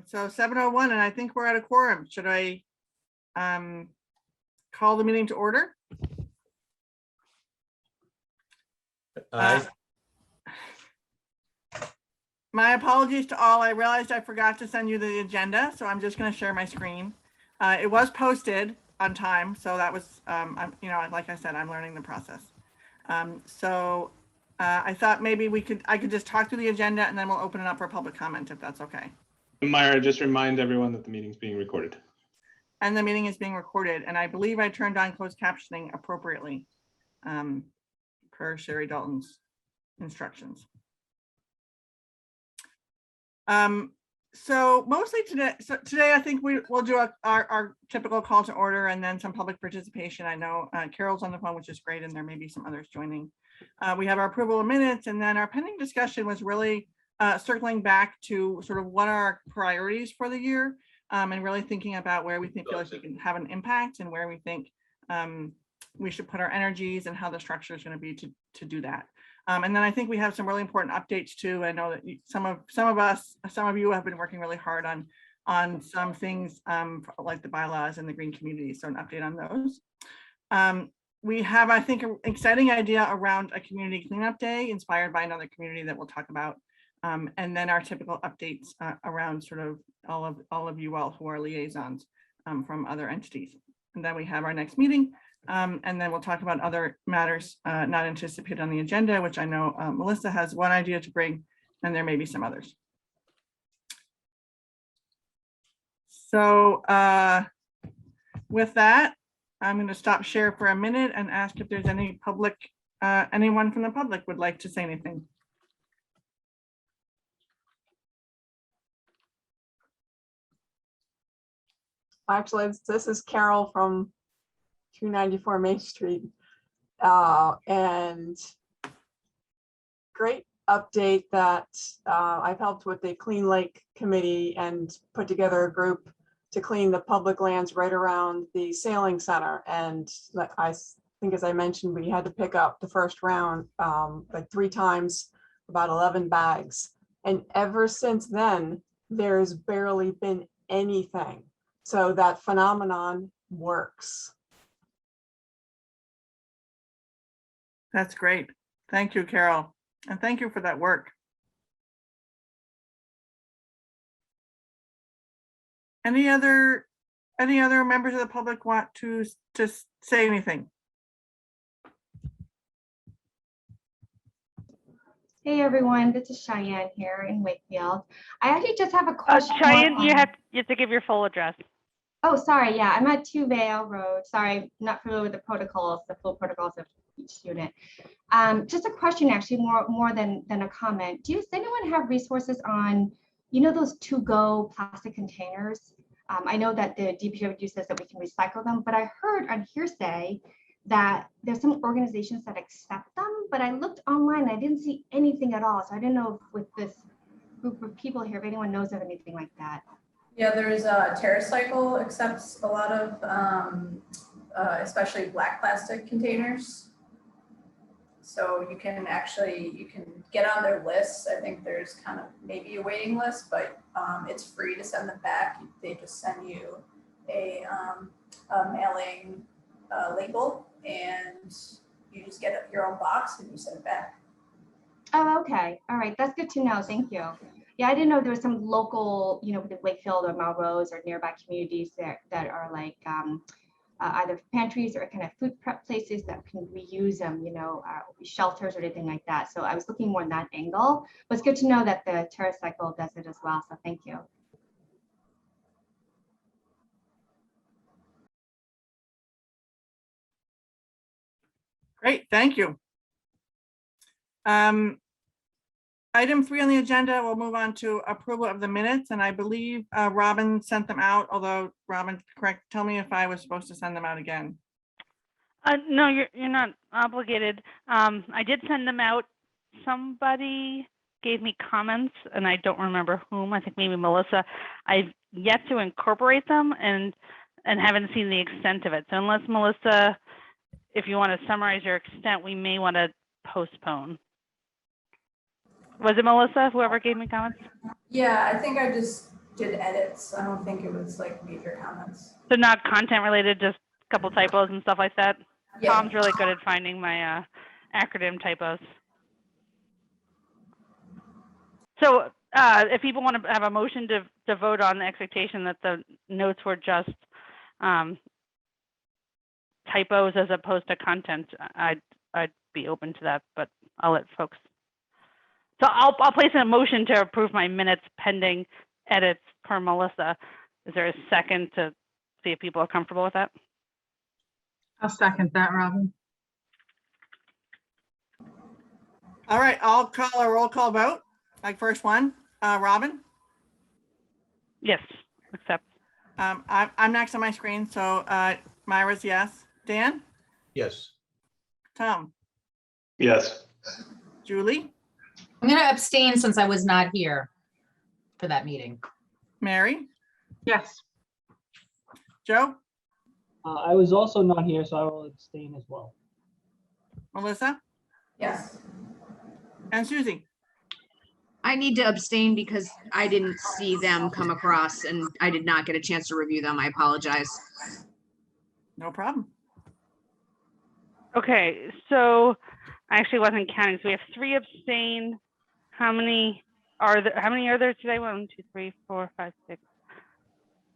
So 7:01, and I think we're at a quorum. Should I call the meeting to order? My apologies to all. I realized I forgot to send you the agenda, so I'm just going to share my screen. It was posted on time, so that was, like I said, I'm learning the process. I thought maybe I could just talk through the agenda and then we'll open it up for public comment if that's okay. Myra, just remind everyone that the meeting's being recorded. And the meeting is being recorded, and I believe I turned on closed captioning appropriately per Sherry Dalton's instructions. So mostly today, I think we'll do our typical call to order and then some public participation. I know Carol's on the phone, which is great, and there may be some others joining. We have our approval of minutes, and then our pending discussion was really circling back to sort of what are our priorities for the year, and really thinking about where we feel like we can have an impact and where we think we should put our energies and how the structure is going to be to do that. And then I think we have some really important updates too. I know that some of you have been working really hard on some things like the bylaws and the green community. So an update on those. We have, I think, an exciting idea around a community cleanup day inspired by another community that we'll talk about. And then our typical updates around sort of all of you all who are liaisons from other entities. And then we have our next meeting. And then we'll talk about other matters not anticipated on the agenda, which I know Melissa has one idea to bring, and there may be some others. So with that, I'm going to stop share for a minute and ask if there's any anyone from the public would like to say anything. Actually, this is Carol from 294 Main Street, and great update that I've helped with the Clean Lake Committee and put together a group to clean the public lands right around the sailing center. And I think, as I mentioned, we had to pick up the first round like 3 times, about 11 bags. And ever since then, there's barely been anything. So that phenomenon works. That's great. Thank you, Carol. And thank you for that work. Any other members of the public want to say anything? Hey everyone, this is Cheyenne here in Wakefield. I actually just have a question. Cheyenne, you have to give your full address. Oh, sorry. Yeah, I'm at 2 Vale Road. Sorry, not familiar with the protocols, the full protocols of each unit. Just a question, actually, more than a comment. Does anyone have resources on, those to-go plastic containers? I know that the DPW says that we can recycle them, but I heard on hearsay that there's some organizations that accept them, but I looked online, I didn't see anything at all. So I didn't know if with this group of people here, if anyone knows of anything like that. Yeah, there's TerraCycle accepts a lot of, especially black plastic containers. So you can get on their list. I think there's kind of maybe a waiting list, but it's free to send them back. They just send you a mailing label, and you just get your own box and you send it back. Oh, okay. All right. That's good to know. Thank you. Yeah, I didn't know there was some local, with Wakefield or Melrose or nearby communities that are like either pantries or kind of food prep places that can reuse them, shelters or anything like that. So I was looking more in that angle, but it's good to know that the TerraCycle does it as well. So thank you. Great, thank you. Item 3 on the agenda, we'll move on to approval of the minutes, and I believe Robin sent them out, although Robin, correct, tell me if I was supposed to send them out again. No, you're not obligated. I did send them out. Somebody gave me comments, and I don't remember whom. I think maybe Melissa. I've yet to incorporate them and haven't seen the extent of it. So unless Melissa, if you want to summarize your extent, we may want to postpone. Was it Melissa, whoever gave me comments? Yeah, I think I just did edits. I don't think it was like major comments. So not content related, just a couple typos and stuff like that. Yeah. Tom's really good at finding my acronym typos. So if people want to have a motion to vote on the expectation that the notes were just typos as opposed to content, I'd be open to that, but I'll let folks. So I'll place a motion to approve my minutes pending edits per Melissa. Is there a second to see if people are comfortable with that? I'll second that, Robin. All right, I'll call a roll call vote. Like first one, Robin. Yes, accept. I'm next on my screen, so Myra's yes. Dan, Yes. Tom, Yes. Julie, I'm going to abstain since I was not here for that meeting. Mary, Yes. Joe, I was also not here, so I will abstain as well. Melissa, Yes. and Susie. I need to abstain because I didn't see them come across and I did not get a chance to review them. I apologize. No problem. Okay, so I actually wasn't counting. So we have 3 abstain. How many are there today? 1, 2, 3, 4, 5, 6.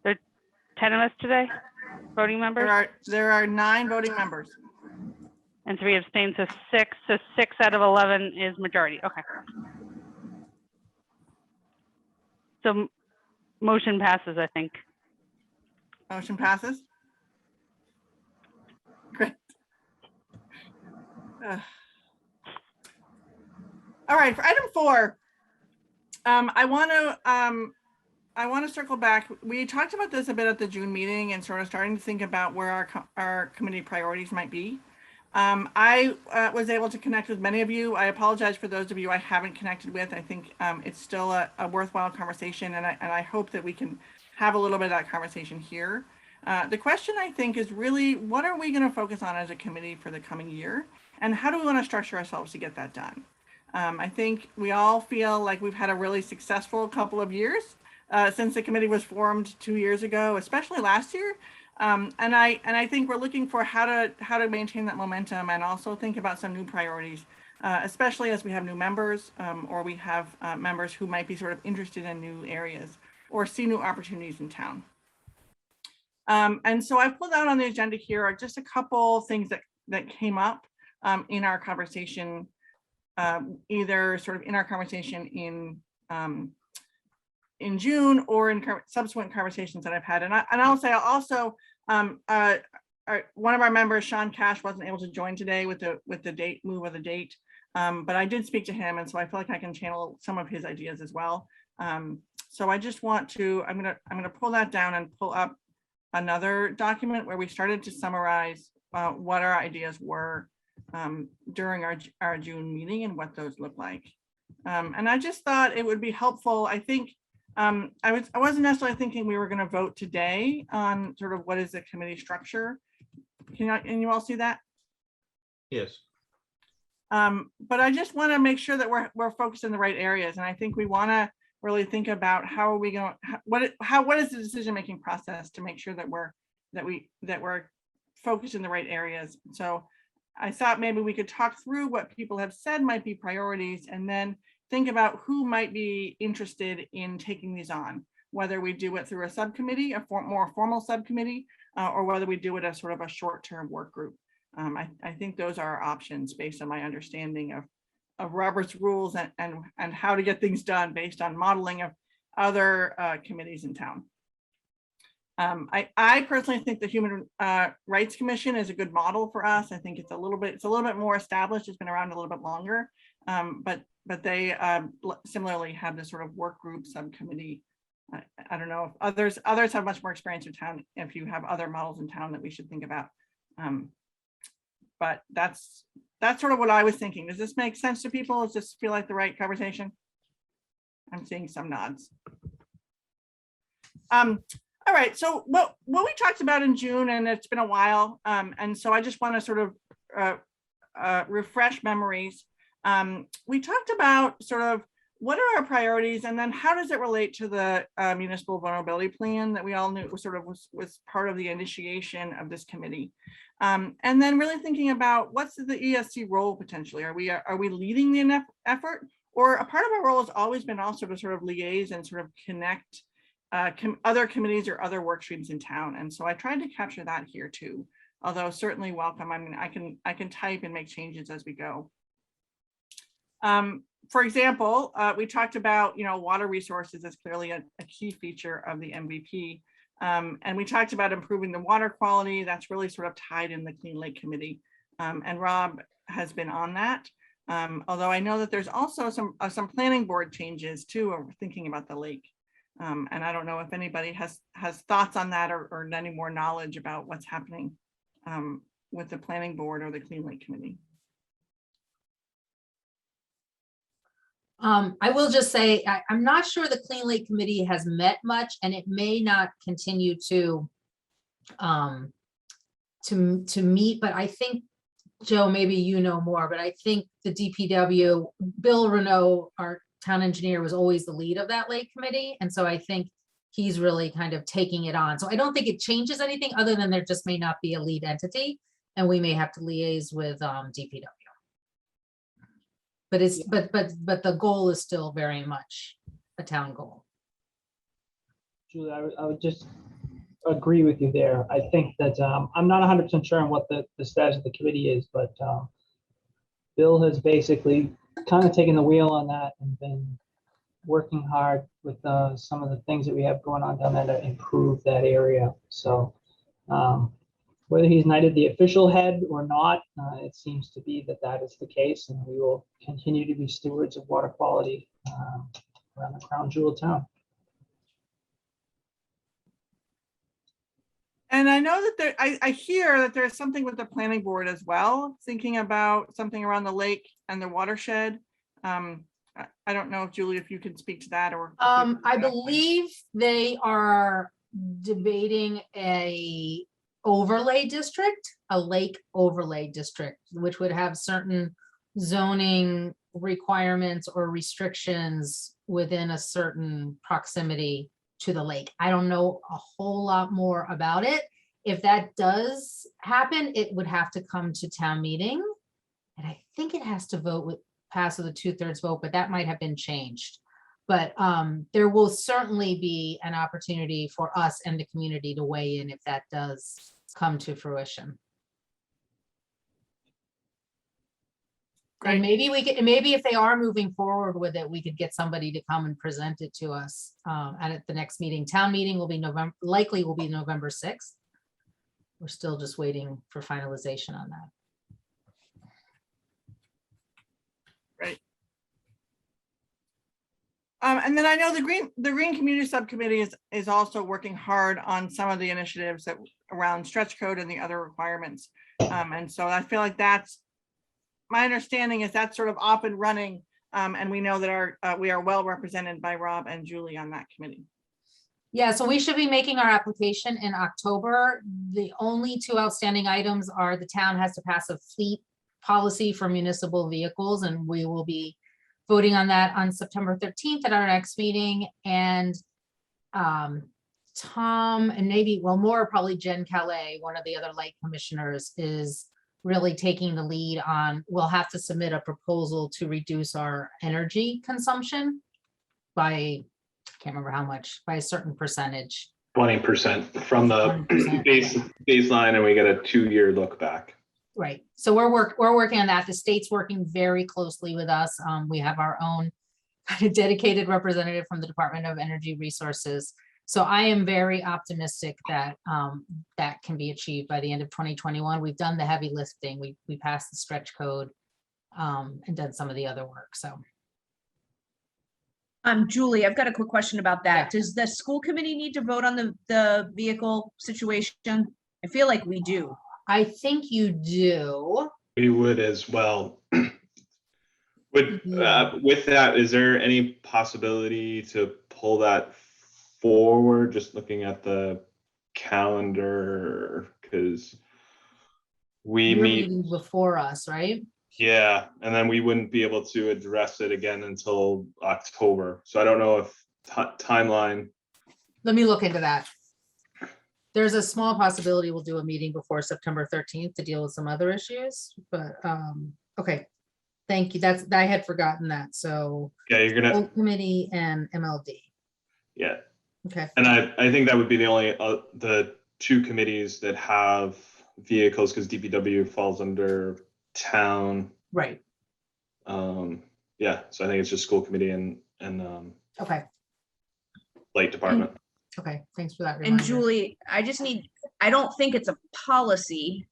There are 10 of us today, voting members, There are 9 voting members. and 3 abstain, so 6. So 6 out of 11 is majority. Okay. So motion passes, I think. Motion passes. Great. All right, for item 4, I want to circle back. We talked about this a bit at the June meeting and sort of starting to think about where our committee priorities might be. I was able to connect with many of you. I apologize for those of you I haven't connected with. I think it's still a worthwhile conversation, and I hope that we can have a little bit of that conversation here. The question, I think, is really, what are we going to focus on as a committee for the coming year? And how do we want to structure ourselves to get that done? I think we all feel like we've had a really successful couple of years since the committee was formed 2 years ago, especially last year. And I think we're looking for how to maintain that momentum and also think about some new priorities, especially as we have new members or we have members who might be sort of interested in new areas or see new opportunities in town. And so I pulled out on the agenda here are just a couple things that came up in our conversation, either sort of in our conversation in June or in subsequent conversations that I've had. And I'll say also, one of our members, Sean Cash, wasn't able to join today with the move of the date, but I did speak to him, and so I feel like I can channel some of his ideas as well. So I just want to, I'm gonna pull that down and pull up another document where we started to summarize what our ideas were during our June meeting and what those look like. And I just thought it would be helpful. I think I wasn't necessarily thinking we were going to vote today on sort of what is the committee structure. Can you all see that? Yes. But I just want to make sure that we're focused in the right areas, and I think we want to really think about how are we going, what is the decision-making process to make sure that we're focused in the right areas. So I thought maybe we could talk through what people have said might be priorities, and then think about who might be interested in taking these on, whether we do it through a subcommittee, more formal subcommittee, or whether we do it as sort of a short-term work group. I think those are our options based on my understanding of Robert's rules and how to get things done based on modeling of other committees in town. I personally think the Human Rights Commission is a good model for us. I think it's a little bit more established. It's been around a little bit longer, but they similarly have this sort of work group subcommittee. I don't know if others have much more experience in town, if you have other models in town that we should think about. But that's sort of what I was thinking. Does this make sense to people? Does this feel like the right conversation? I'm seeing some nods. All right, so what we talked about in June, and it's been a while, and so I just want to sort of refresh memories. We talked about sort of what are our priorities? And then how does it relate to the municipal vulnerability plan that we all knew was part of the initiation of this committee? And then really thinking about what's the ESC role potentially? Are we leading the effort? Or a part of our role has always been also to sort of liaise and sort of connect other committees or other work streams in town. And so I tried to capture that here too, although certainly welcome. I mean, I can type and make changes as we go. For example, we talked about, water resources is clearly a key feature of the MVP. And we talked about improving the water quality. That's really sort of tied in the Clean Lake Committee. And Rob has been on that. Although I know that there's also some planning board changes too, or thinking about the lake. And I don't know if anybody has thoughts on that or any more knowledge about what's happening with the planning board or the Clean Lake Committee. I will just say, I'm not sure the Clean Lake Committee has met much, and it may not continue to meet, but I think, Joe, maybe you know more, but I think the DPW, Bill Renault, our town engineer, was always the lead of that Lake Committee. And so I think he's really kind of taking it on. So I don't think it changes anything other than there just may not be a lead entity, and we may have to liaise with DPW. But it's, but the goal is still very much a town goal. Julie, I would just agree with you there. I think that I'm not 100% sure on what the status of the committee is, but Bill has basically kind of taken the wheel on that and been working hard with some of the things that we have going on down there to improve that area. So whether he's knighted the official head or not, it seems to be that is the case, and we will continue to be stewards of water quality around the crown jewel of town. And I know that I hear that there's something with the planning board as well, thinking about something around the lake and the watershed. I don't know if Julie, if you can speak to that, or I believe they are debating a overlay district, a lake overlay district, which would have certain zoning requirements or restrictions within a certain proximity to the lake. I don't know a whole lot more about it. If that does happen, it would have to come to town meeting. And I think it has to pass with a 2/3 vote, but that might have been changed. But there will certainly be an opportunity for us and the community to weigh in if that does come to fruition. And maybe maybe if they are moving forward with it, we could get somebody to come and present it to us at the next meeting. Town meeting will be likely will be November 6th. We're still just waiting for finalization on that. Right. And then I know the Green Community Subcommittee is also working hard on some of the initiatives that around stretch code and the other requirements. And so I feel like that's my understanding is that's sort of off and running. And we know that we are well represented by Rob and Julie on that committee. Yeah, so we should be making our application in October. The only two outstanding items are the town has to pass a fleet policy for municipal vehicles, and we will be voting on that on September 13th at our next meeting. And Tom and maybe, well, more probably Jen Calais, one of the other light commissioners, is really taking the lead on, we'll have to submit a proposal to reduce our energy consumption by, I can't remember how much, by a certain percentage. 20% from the 20%. baseline, and we get a 2-year look back. Right. So we're working on that. The state's working very closely with us. We have our own kind of dedicated representative from the Department of Energy Resources. So I am very optimistic that that can be achieved by the end of 2021. We've done the heavy lifting. We passed the stretch code and done some of the other work. So. Julie, I've got a quick question about that. Yeah. Does the school committee need to vote on the vehicle situation? I feel like we do. I think you do. We would as well. With that, is there any possibility to pull that forward? Just looking at the calendar, because we You're meet meeting before us, right? Yeah, and then we wouldn't be able to address it again until October. So I don't know if timeline. Let me look into that. There's a small possibility we'll do a meeting before September 13th to deal with some other issues, but, okay. Thank you. I had forgotten that. So Yeah, you're gonna. Full committee and MLD. Yeah, Okay. and I think that would be the only the two committees that have vehicles, because DPW falls under town. Right. Yeah, so I think it's just school committee and Okay. light department. Okay. Thanks for that And reminder. Julie, I don't think it's a policy.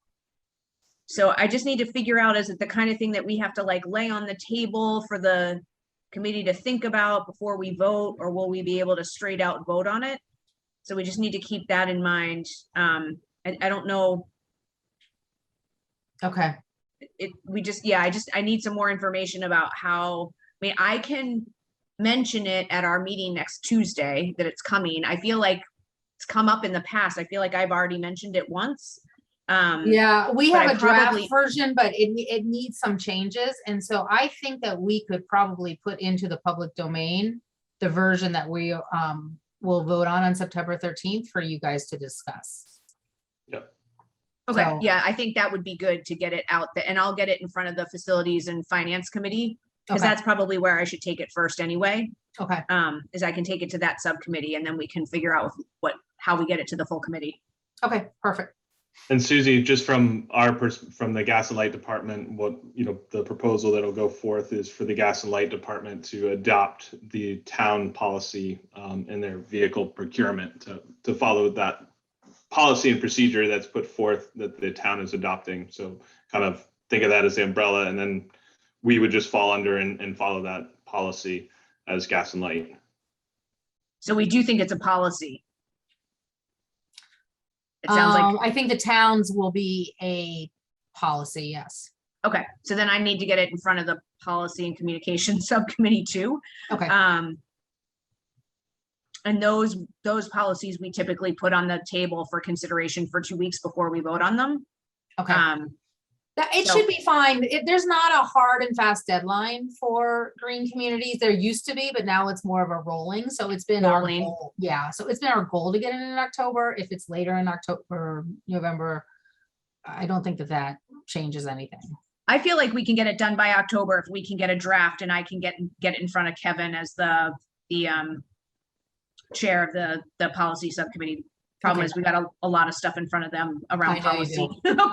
So I just need to figure out, is it the kind of thing that we have to like lay on the table for the committee to think about before we vote, or will we be able to straight out vote on it? So we just need to keep that in mind. I don't know. Okay. I need some more information about how, I mean, I can mention it at our meeting next Tuesday that it's coming. I feel like it's come up in the past. I feel like I've already mentioned it once. Yeah, we but have I a draft probably- version, but it needs some changes. And so I think that we could probably put into the public domain the version that we will vote on September 13th for you guys to discuss. Yep. Okay, So- yeah, I think that would be good to get it out there, and I'll get it in front of the Facilities and Finance Committee, because Okay. that's probably where I should take it first anyway. Okay. Is I can take it to that subcommittee, and then we can figure out how we get it to the full committee. Okay, perfect. And Susie, just from from the gas and light department, what, the proposal that'll go forth is for the gas and light department to adopt the town policy in their vehicle procurement to follow that policy and procedure that's put forth that the town is adopting. So kind of think of that as the umbrella, and then we would just fall under and follow that policy as gas and light. So we do think it's a policy. It sounds like, I think the towns will be a policy, yes. okay, so then I need to get it in front of the Policy and Communication Subcommittee too. Okay. And those policies we typically put on the table for consideration for 2 weeks before we vote on them. Okay. It so- should be fine. There's not a hard and fast deadline for green communities. There used to be, but now it's more of a rolling. So it's been our Rolling. goal. Yeah. So it's been our goal to get it in October. If it's later in October, November, I don't think that changes anything. I feel like we can get it done by October if we can get a draft, and I can get it in front of Kevin as the chair of the policy subcommittee. Problem Okay. is we got a lot of stuff in front of them around I know you policy,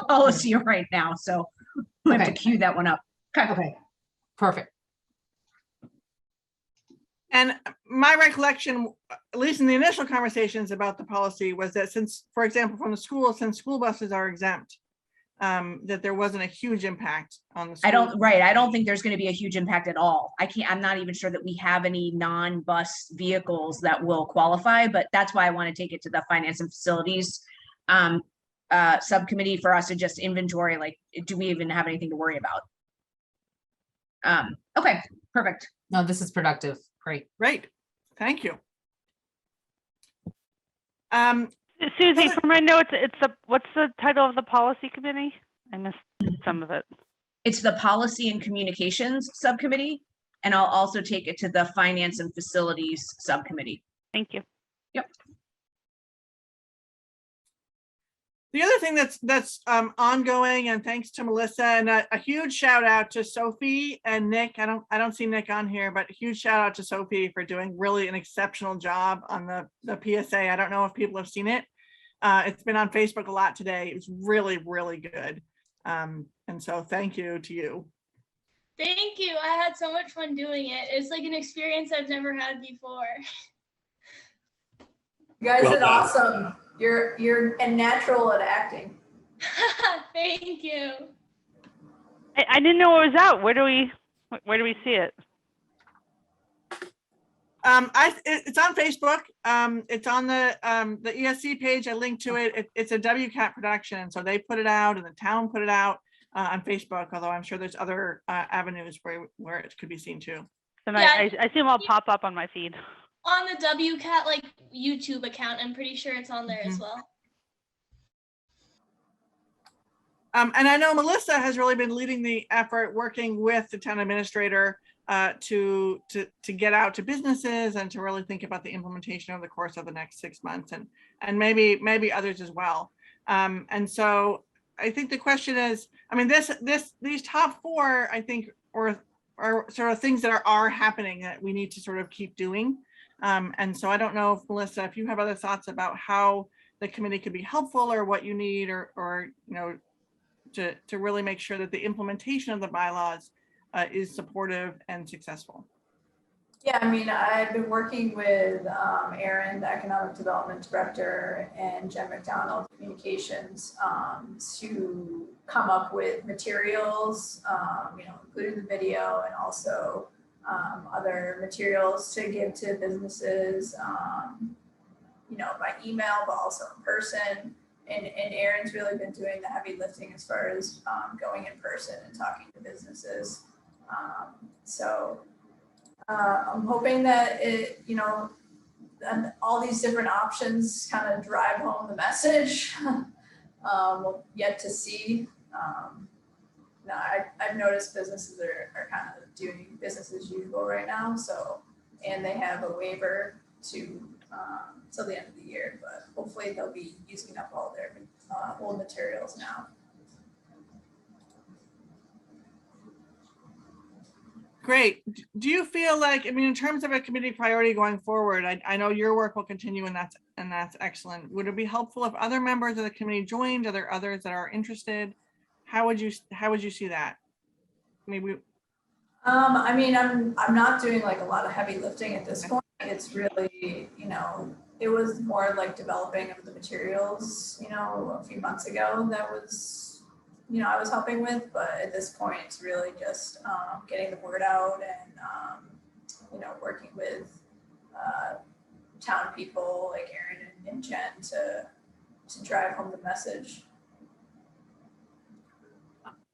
policy right now. So we have to Okay. queue that one up. Okay. Okay. Perfect. And my recollection, at least in the initial conversations about the policy, was that since, for example, from the school, since school buses are exempt, that there wasn't a huge impact on the. I don't school. think there's going to be a huge impact at all. I'm not even sure that we have any non-bus vehicles that will qualify, but that's why I want to take it to the Finance and Facilities subcommittee for us to just inventory, like, do we even have anything to worry about? Okay, perfect. No, this is productive. Great. Great, thank you. Susie, from my notes, what's the title of the policy committee? I missed some of it. It's the Policy and Communications Subcommittee, and I'll also take it to the Finance and Facilities Subcommittee. Thank you. Yep. The other thing that's ongoing, and thanks to Melissa, and a huge shout out to Sophie and Nick. I don't see Nick on here, but a huge shout out to Sophie for doing really an exceptional job on the PSA. I don't know if people have seen it. It's been on Facebook a lot today. It was really, really good. And so thank you to you. Thank you. I had so much fun doing it. It's like an experience I've never had before. You guys Well did done. awesome. You're a natural at acting. Thank you. I didn't know it was out. Where do we see it? It's on Facebook. It's on the ESC page. I linked to it. It's a WCAT production, so they put it out, and the town put it out on Facebook. Although I'm sure there's other avenues where it could be seen too. And Yeah, I see them all pop up on my feed. On the WCAT like YouTube account, I'm pretty sure it's on there as well. And I know Melissa has really been leading the effort, working with the town administrator to get out to businesses and to really think about the implementation over the course of the next 6 months, and maybe others as well. And so I think the question is, I mean, these top 4, I think, are sort of things that are happening that we need to sort of keep doing. And so I don't know if Melissa, if you have other thoughts about how the committee could be helpful, or what you need, or you know, to really make sure that the implementation of the bylaws is supportive and successful. Yeah, I mean, I've been working with Erin, the Economic Development Director, and Jen McDonald, Communications, to come up with materials, you know, including the video, and also other materials to give to businesses, you know, by email, but also in person. And Erin's really been doing the heavy lifting as far as going in person and talking to businesses. I'm hoping that it, you know, and all these different options kind of drive home the message. We'll yet to see. No, I've noticed businesses are kind of doing business as usual right now. So, and they have a waiver to till the end of the year, but hopefully they'll be using up all their old materials now. Great. Do you feel like, I mean, in terms of a committee priority going forward, I know your work will continue, and that's excellent. Would it be helpful if other members of the committee joined? Are there others that are interested? How would you see that? Maybe. I mean, I'm not doing like a lot of heavy lifting at this point. It's really, you know, it was more like developing of the materials, you know, a few months ago that was, you know, I was helping with, but at this point it's really just getting the word out and, you know, working with town people like Erin and Jen to drive home the message.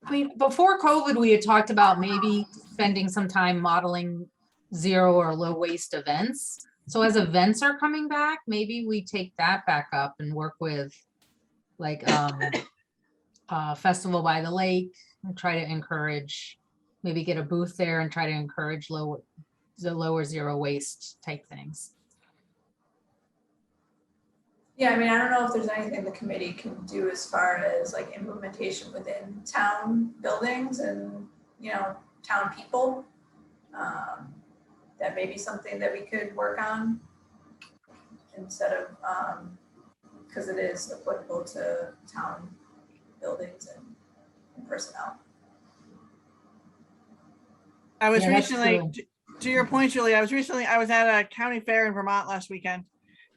I mean, before COVID, we had talked about maybe spending some time modeling zero or low waste events. So as events are coming back, maybe we take that back up and work with like Festival by the Lake and try to encourage, maybe get a booth there and try to encourage lower zero waste type things. Yeah, I mean, I don't know if there's anything the committee can do as far as like implementation within town buildings and, you know, town people. That may be something that we could work on instead of, because it is applicable to town buildings and personnel. I was Yeah, that's recently, true. to your point, Julie, I was at a county fair in Vermont last weekend.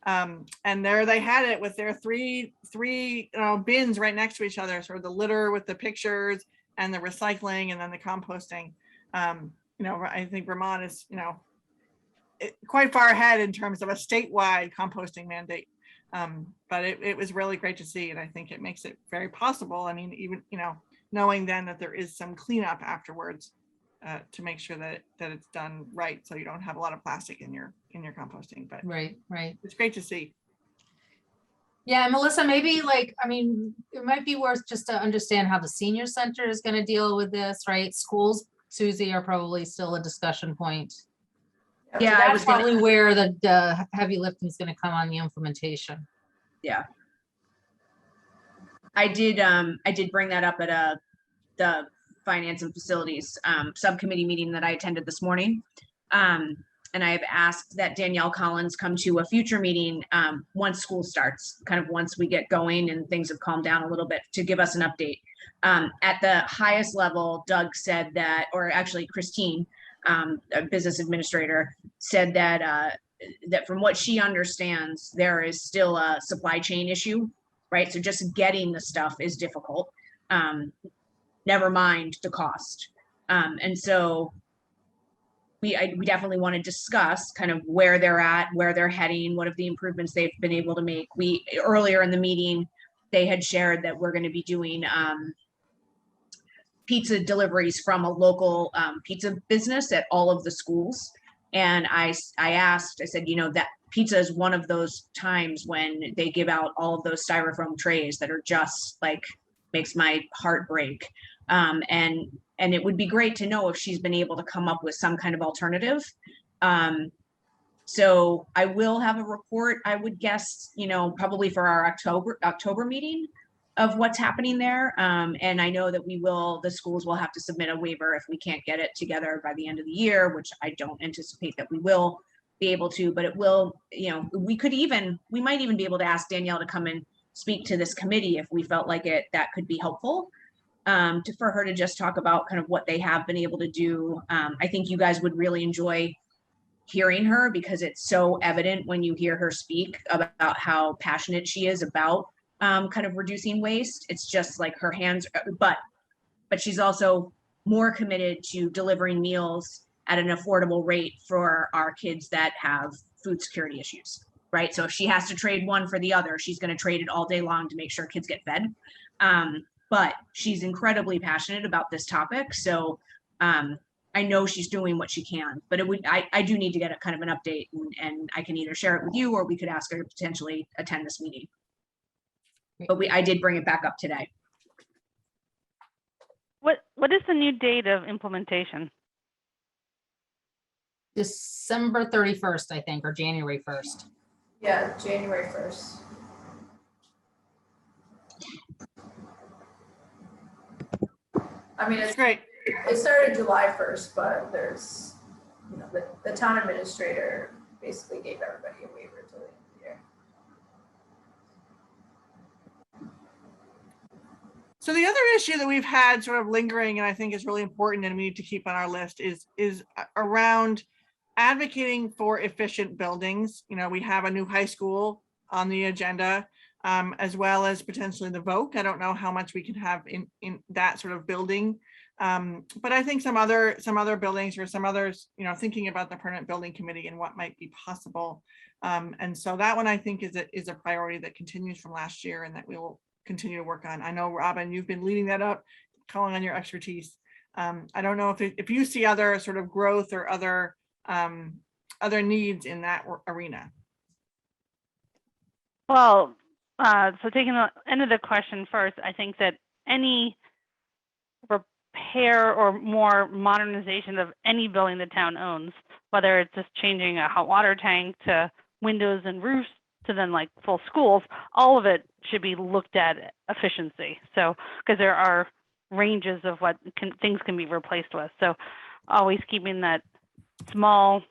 And there they had it with their three bins right next to each other, sort of the litter with the pictures and the recycling and then the composting. You know, I think Vermont is, you know, quite far ahead in terms of a statewide composting mandate. But it was really great to see, and I think it makes it very possible. I mean, even, you know, knowing then that there is some cleanup afterwards to make sure that it's done right, so you don't have a lot of plastic in your composting. But Right. it's great to see. Yeah, Melissa, maybe like, I mean, it might be worth just to understand how the senior center is going to deal with this, right? Schools, Susie, are probably still a discussion point. Yeah, So I that's was gonna, probably where the heavy lifting is going to come on the implementation. yeah. I did bring that up at the finance and facilities subcommittee meeting that I attended this morning. And I have asked that Danielle Collins come to a future meeting once school starts, kind of once we get going and things have calmed down a little bit, to give us an update. At the highest level, Doug said that, or actually Christine, a business administrator, said that that from what she understands, there is still a supply chain issue, right? So just getting the stuff is difficult. Never mind the cost. And so we definitely want to discuss kind of where they're at, where they're heading, what of the improvements they've been able to make. We, earlier in the meeting, they had shared that we're going to be doing pizza deliveries from a local pizza business at all of the schools. And I asked, I said, you know, that pizza is one of those times when they give out all of those styrofoam trays that are just like makes my heart break. And it would be great to know if she's been able to come up with some kind of alternative. So I will have a report, I would guess, probably for our October meeting of what's happening there. And I know that the schools will have to submit a waiver if we can't get it together by the end of the year, which I don't anticipate that we will be able to, but it will, we might even be able to ask Danielle to come and speak to this committee if we felt like that could be helpful. For her to just talk about kind of what they have been able to do. I think you guys would really enjoy hearing her because it's so evident when you hear her speak about how passionate she is about kind of reducing waste. It's just like her hands, but she's also more committed to delivering meals at an affordable rate for our kids that have food security issues, right? So if she has to trade one for the other, she's going to trade it all day long to make sure kids get fed. But she's incredibly passionate about this topic. So I know she's doing what she can, but I do need to get a kind of an update and I can either share it with you or we could ask her to potentially attend this meeting. But I did bring it back up today. What is the new date of implementation? December 31st, I think, or January 1st. Yeah, January 1st. I mean, It's great. It started July 1st, but there's, the town administrator basically gave everybody a waiver till the end of the year. So the other issue that we've had sort of lingering, and I think is really important and we need to keep on our list is around advocating for efficient buildings. We have a new high school on the agenda, as well as potentially the VOC. I don't know how much we can have in that sort of building. But I think some other buildings or some others, thinking about the permanent building committee and what might be possible. And so that one I think is a priority that continues from last year and that we will continue to work on. I know, Robin, you've been leading that up, calling on your expertise. I don't know if you see other sort of growth or other needs in that arena. Well, so taking the end of the question first, I think that any repair or more modernization of any building the town owns, whether it's just changing a hot water tank to windows and roofs to then like full schools, all of it should be looked at efficiency. So, because there are ranges of what things can be replaced with. So always keeping that small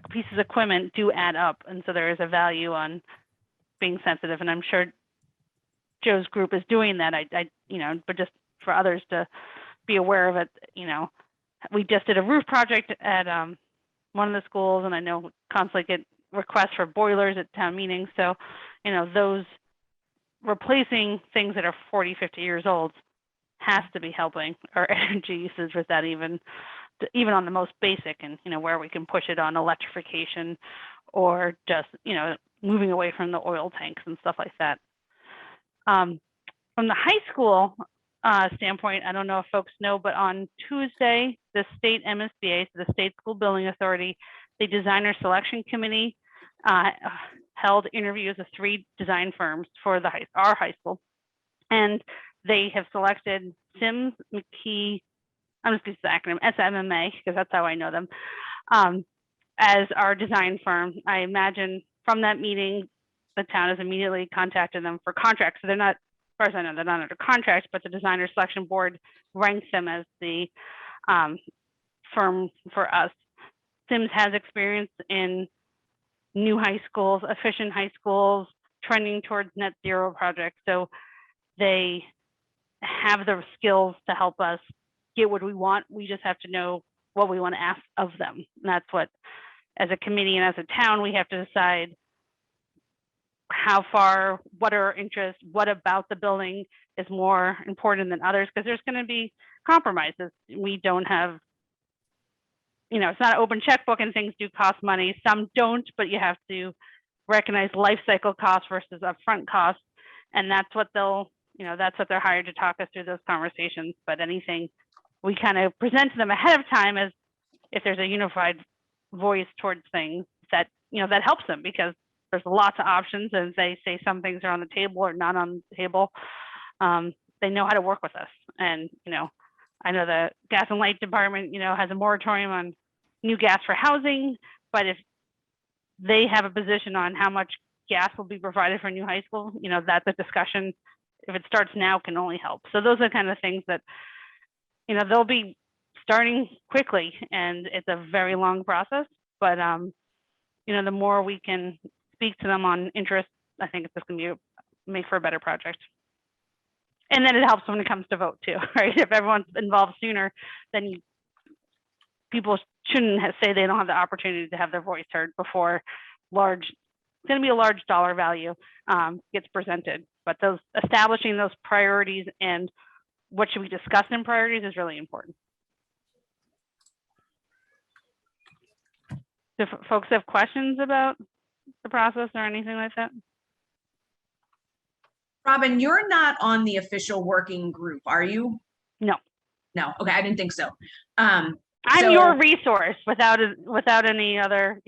pieces of equipment do add up. And so there is a value on being sensitive. And I'm sure Joe's group is doing that. But just for others to be aware of it, we just did a roof project at one of the schools, and I know we constantly get requests for boilers at town meetings. So, those replacing things that are 40, 50 years old has to be helping our energy usage with that, even on the most basic, and where we can push it on electrification or just moving away from the oil tanks and stuff like that. From the high school standpoint, I don't know if folks know, but on Tuesday, the state MSBA, so the State School Building Authority, the designer selection committee held interviews of 3 design firms for our high school, and they have selected Sims McKee. I'm just going to use the acronym SMMA because that's how I know them, as our design firm. I imagine from that meeting, the town has immediately contacted them for contracts. So they're not, as far as I know, they're not under contract, but the designer selection board ranks them as the firm for us. Sims has experience in new high schools, efficient high schools, trending towards net zero projects. So they have the skills to help us get what we want. We just have to know what we want to ask of them. And that's what, as a committee and as a town, we have to decide how far, what are our interests, what about the building is more important than others, because there's going to be compromises. We don't have, it's not an open checkbook and things do cost money. Some don't, but you have to recognize life cycle costs versus upfront costs. And that's what that's what they're hired to talk us through those conversations. But anything we kind of present to them ahead of time as if there's a unified voice towards things that, that helps them, because there's lots of options, and they say some things are on the table or not on the table. they know how to work with us. And, I know the gas and light department, has a moratorium on new gas for housing, but if they have a position on how much gas will be provided for a new high school, that's a discussion. If it starts now, can only help. So those are the kind of things that, they'll be starting quickly, and it's a very long process, but, the more we can speak to them on interest, I think it's just going to make for a better project. And then it helps when it comes to vote too, right? If everyone's involved sooner, then people shouldn't say they don't have the opportunity to have their voice heard before it's going to be a large dollar value gets presented. But establishing those priorities and what should we discuss in priorities is really important. Do folks have questions about the process or anything like that? Robin, you're not on the official working group, are you? No. No, okay, I didn't think so. I'm So- your resource without any other,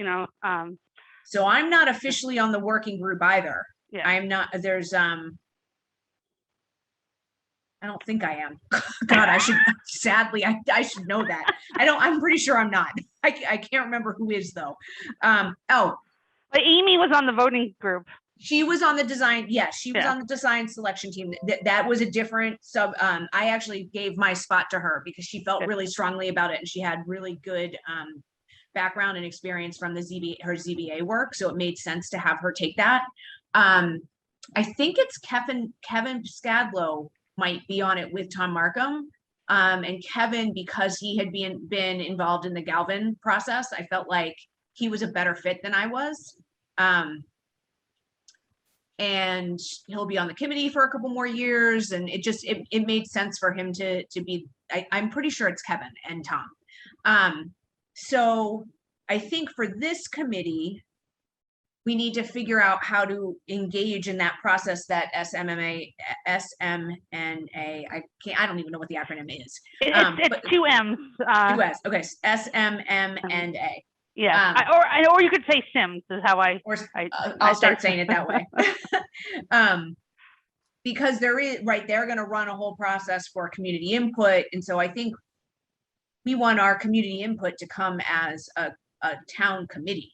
So I'm not officially on the working group either. Yeah. I'm not, I don't think I am. God, I should, sadly, I should know that. I'm pretty sure I'm not. I can't remember who is though. But Amy was on the voting group. She was on the design. Yes, she was Yeah. on the design selection team. That was a different sub. I actually gave my spot to her because she felt really strongly about it, and she had really good background and experience from her ZBA work. So it made sense to have her take that. I think it's Kevin Scadlow might be on it with Tom Markham. And Kevin, because he had been involved in the Galvin process, I felt like he was a better fit than I was. And he'll be on the committee for a couple more years. And it made sense for him to be, I'm pretty sure it's Kevin and Tom. So I think for this committee, we need to figure out how to engage in that process that SMNA, I don't even know what the acronym is. It's two M's. Two S, okay, SMMNA. Yeah, or you could say Sims is how I'll start saying it that way. Because they're going to run a whole process for community input. And so I think we want our community input to come as a town committee.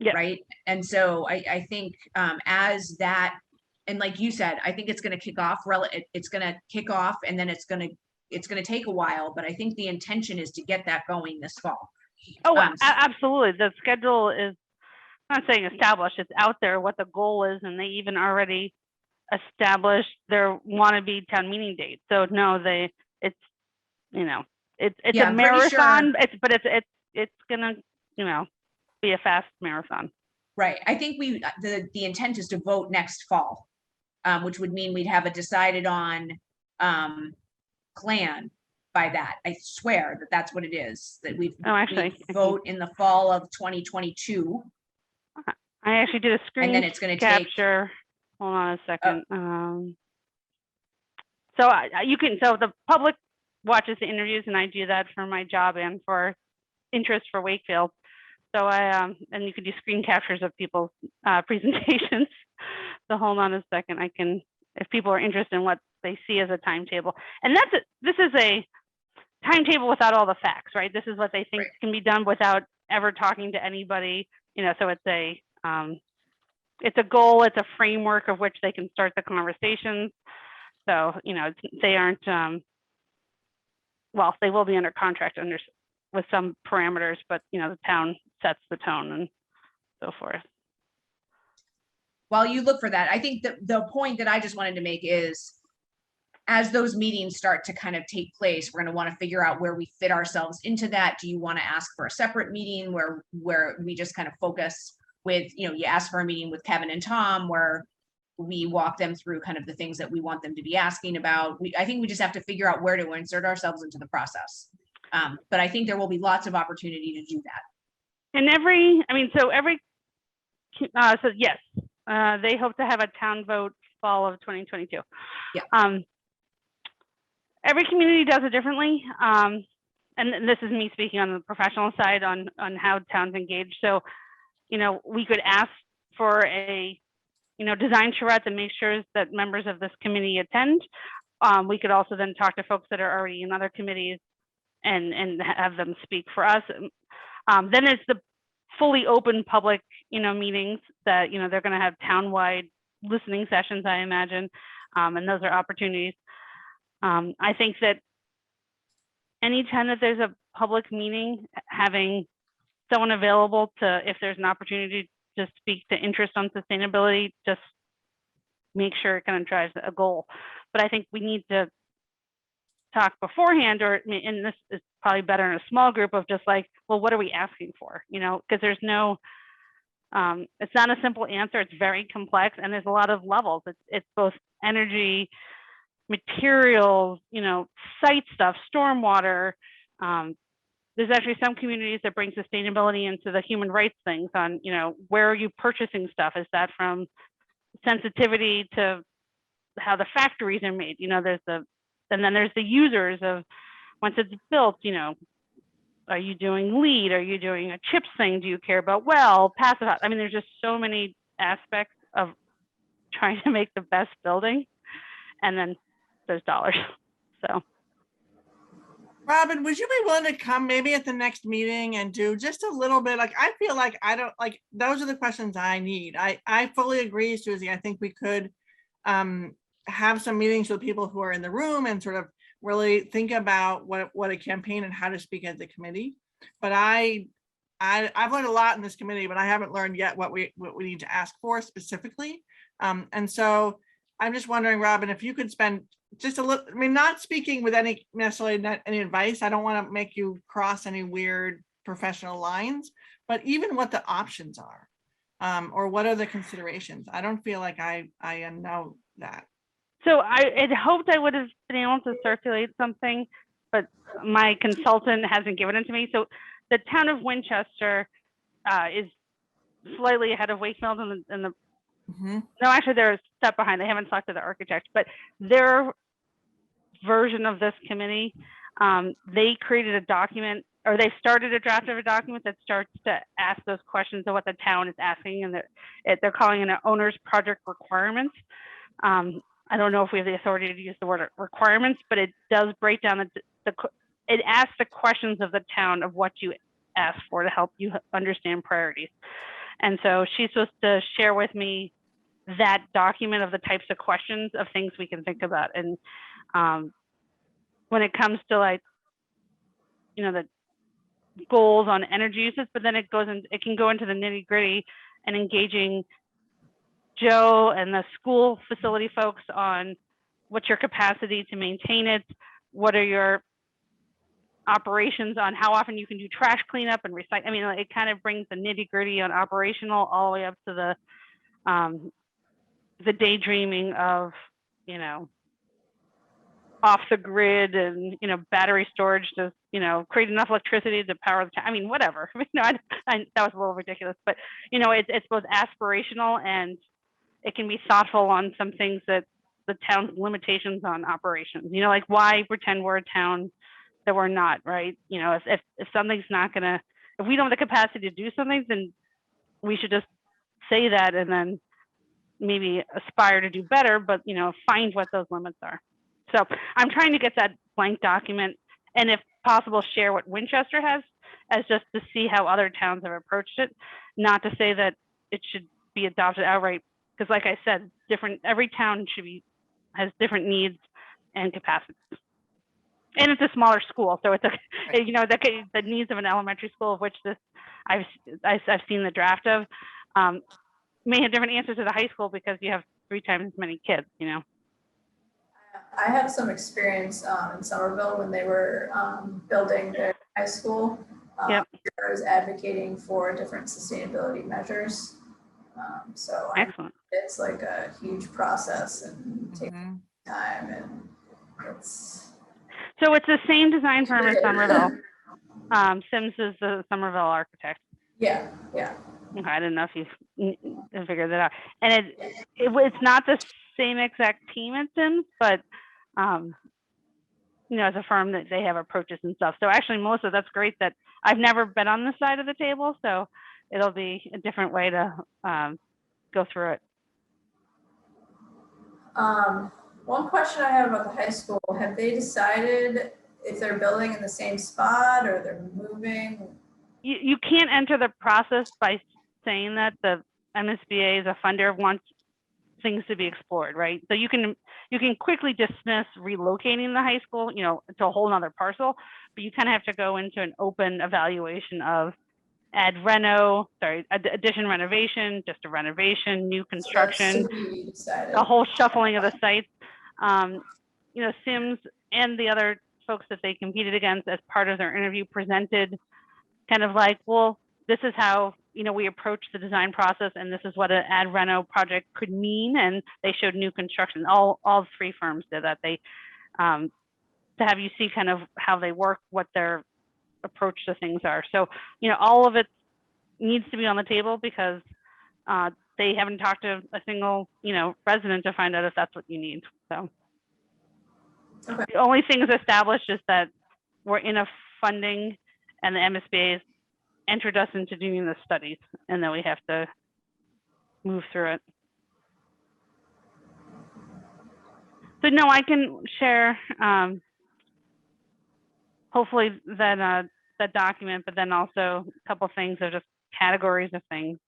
Yeah. Right. And so I think as that, and like you said, I think it's going to kick off. It's going to kick off, and then it's going to take a while. But I think the intention is to get that going this fall. Oh, absolutely. The schedule is, I'm not saying established, it's out there what the goal is, and they even already established their wannabe town meeting date. So no, it's a marathon. Sure. It's gonna, be a fast marathon. Right. I think the intent is to vote next fall, which would mean we'd have a decided on plan by that. I swear that's what it is, that we vote in the fall of 2022. I actually did a screen and then it's going to capture. Hold on a second. So the public watches the interviews, and I do that for my job and for interest for Wakefield. So and you can do screen captures of people's presentations. So hold on a second. I can, if people are interested in what they see as a timetable, and this is a timetable without all the facts, right? This is what they think can be done without ever talking to anybody, so it's a goal, it's a framework of which they can start the conversations. So, they aren't, well, they will be under contract with some parameters, but, the town sets the tone and so forth. While you look for that, I think the point that I just wanted to make is, as those meetings start to kind of take place, we're going to want to figure out where we fit ourselves into that. Do you want to ask for a separate meeting where we just kind of focus with, you ask for a meeting with Kevin and Tom where we walk them through kind of the things that we want them to be asking about. I think we just have to figure out where to insert ourselves into the process. But I think there will be lots of opportunity to do that. And yes, they hope to have a town vote fall of 2022. Yeah. Every community does it differently. And this is me speaking on the professional side on how towns engage. So, we could ask for a, design charrette that makes sure that members of this committee attend. We could also then talk to folks that are already in other committees and have them speak for us. Then it's the fully open public, meetings that, they're going to have townwide listening sessions, I imagine. And those are opportunities. I think that anytime that there's a public meeting, having someone available to, if there's an opportunity to speak to interest on sustainability, just make sure it kind of drives a goal. But I think we need to talk beforehand, and this is probably better in a small group of just like, well, what are we asking for? Because there's no, it's not a simple answer. It's very complex, and there's a lot of levels. It's both energy, materials, site stuff, stormwater. There's actually some communities that bring sustainability into the human rights things on, where are you purchasing stuff? Is that from sensitivity to how the factories are made? And then there's the users of once it's built, are you doing LEED? Are you doing a chips thing? Do you care about passive? I mean, there's just so many aspects of trying to make the best building, and then there's dollars. So, Robin, would you be willing to come maybe at the next meeting and do just a little bit? Like, I feel like I don't like, those are the questions I need. I fully agree, Susie. I think we could have some meetings with people who are in the room and sort of really think about what a campaign and how to speak as a committee. But I've learned a lot in this committee, but I haven't learned yet what we need to ask for specifically. And so I'm just wondering, Robin, if you could spend just a little, I mean, not speaking with any advice. I don't want to make you cross any weird professional lines, but even what the options are, or what are the considerations. I don't feel like I know that. So I had hoped I would have been able to circulate something, but my consultant hasn't given it to me. So the town of Winchester is slightly ahead of Wakefield in the no, actually they're a step behind. They haven't selected the architect, but their version of this committee, they created a document, or they started a draft of a document that starts to ask those questions of what the town is asking, and they're calling it an owner's project requirements. I don't know if we have the authority to use the word requirements, but it does break down it asks the questions of the town of what you ask for to help you understand priorities. And so she's supposed to share with me that document of the types of questions of things we can think about. And when it comes to like, the goals on energy uses, but then it can go into the nitty gritty and engaging Joe and the school facility folks on what's your capacity to maintain it, what are your operations on how often you can do trash cleanup and recycle. I mean, it kind of brings the nitty gritty on operational all the way up to the daydreaming of, off the grid and, battery storage to, create enough electricity to power the town. I mean, whatever. That was a little ridiculous, but, it's both aspirational and it can be thoughtful on some things that the town's limitations on operations, like why pretend we're a town that we're not, right? If something's not gonna, if we don't have the capacity to do something, then we should just say that and then maybe aspire to do better, but find what those limits are. So I'm trying to get that blank document, and if possible, share what Winchester has, as just to see how other towns have approached it, not to say that it should be adopted outright, because like I said, every town has different needs and capacities. And it's a smaller school, so it's the needs of an elementary school, of which I've seen the draft of, may have different answers to the high school because you have 3 times as many kids. I have some experience in Somerville when they were building their high school. Yep. I was advocating for different sustainability measures. So excellent. It's like a huge process and takes time, and So it's the same design firm as Somerville. Sims is the Somerville architect. Yeah. Okay, I didn't know if you figured that out. And it's not the same exact team as Sims, but as a firm that they have approaches and stuff. So actually, Melissa, that's great that I've never been on this side of the table, so it'll be a different way to go through it. One question I have about the high school, have they decided if they're building in the same spot or they're moving? You can't enter the process by saying that the MSBA is a funder wants things to be explored, right? So you can quickly dismiss relocating the high school, you know, to a whole nother parcel, but you kind of have to go into an open evaluation of addition renovation, just a renovation, new construction, So that's to be decided. a whole shuffling of the sites. You know, Sims and the other folks that they competed against as part of their interview presented kind of like, well, this is how, you know, we approach the design process, and this is what an ad reno project could mean. And they showed new construction. All three firms did that. They to have you see kind of how they work, what their approach to things are. So, you know, all of it needs to be on the table because they haven't talked to a single, you know, resident to find out if that's what you need. So Okay. the only thing is established is that we're in a funding, and the MSBA has entered us into doing the studies, and then we have to move through it. So no, I can share hopefully that that document, but then also a couple things are just categories of things.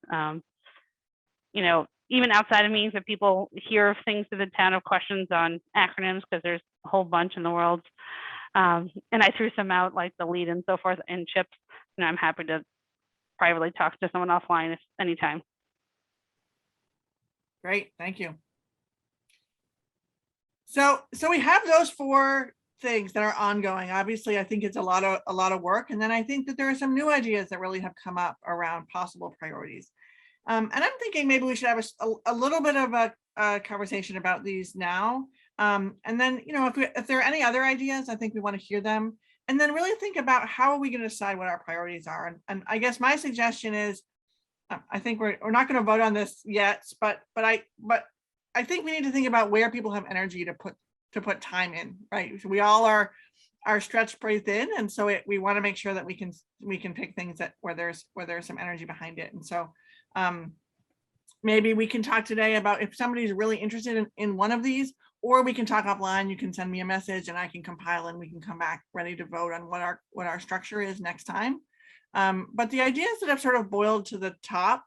You know, even outside of meetings, if people hear of things in the town of questions on acronyms, because there's a whole bunch in the world. And I threw some out like the lead and so forth and CHIPS. And I'm happy to privately talk to someone offline if anytime. Great, thank you. So we have those 4 things that are ongoing. Obviously, I think it's a lot of work. And then I think that there are some new ideas that really have come up around possible priorities. And I'm thinking maybe we should have a little bit of a conversation about these now. And then, you know, if there are any other ideas, I think we want to hear them. And then really think about how are we going to decide what our priorities are. And I guess my suggestion is, I think we're not going to vote on this yet, but I think we need to think about where people have energy to put time in, right? So we all are stretched pretty thin, and so we want to make sure that we can pick things that where there's some energy behind it. And so maybe we can talk today about if somebody's really interested in one of these, or we can talk offline. You can send me a message and I can compile and we can come back ready to vote on what our structure is next time. But the ideas that have sort of boiled to the top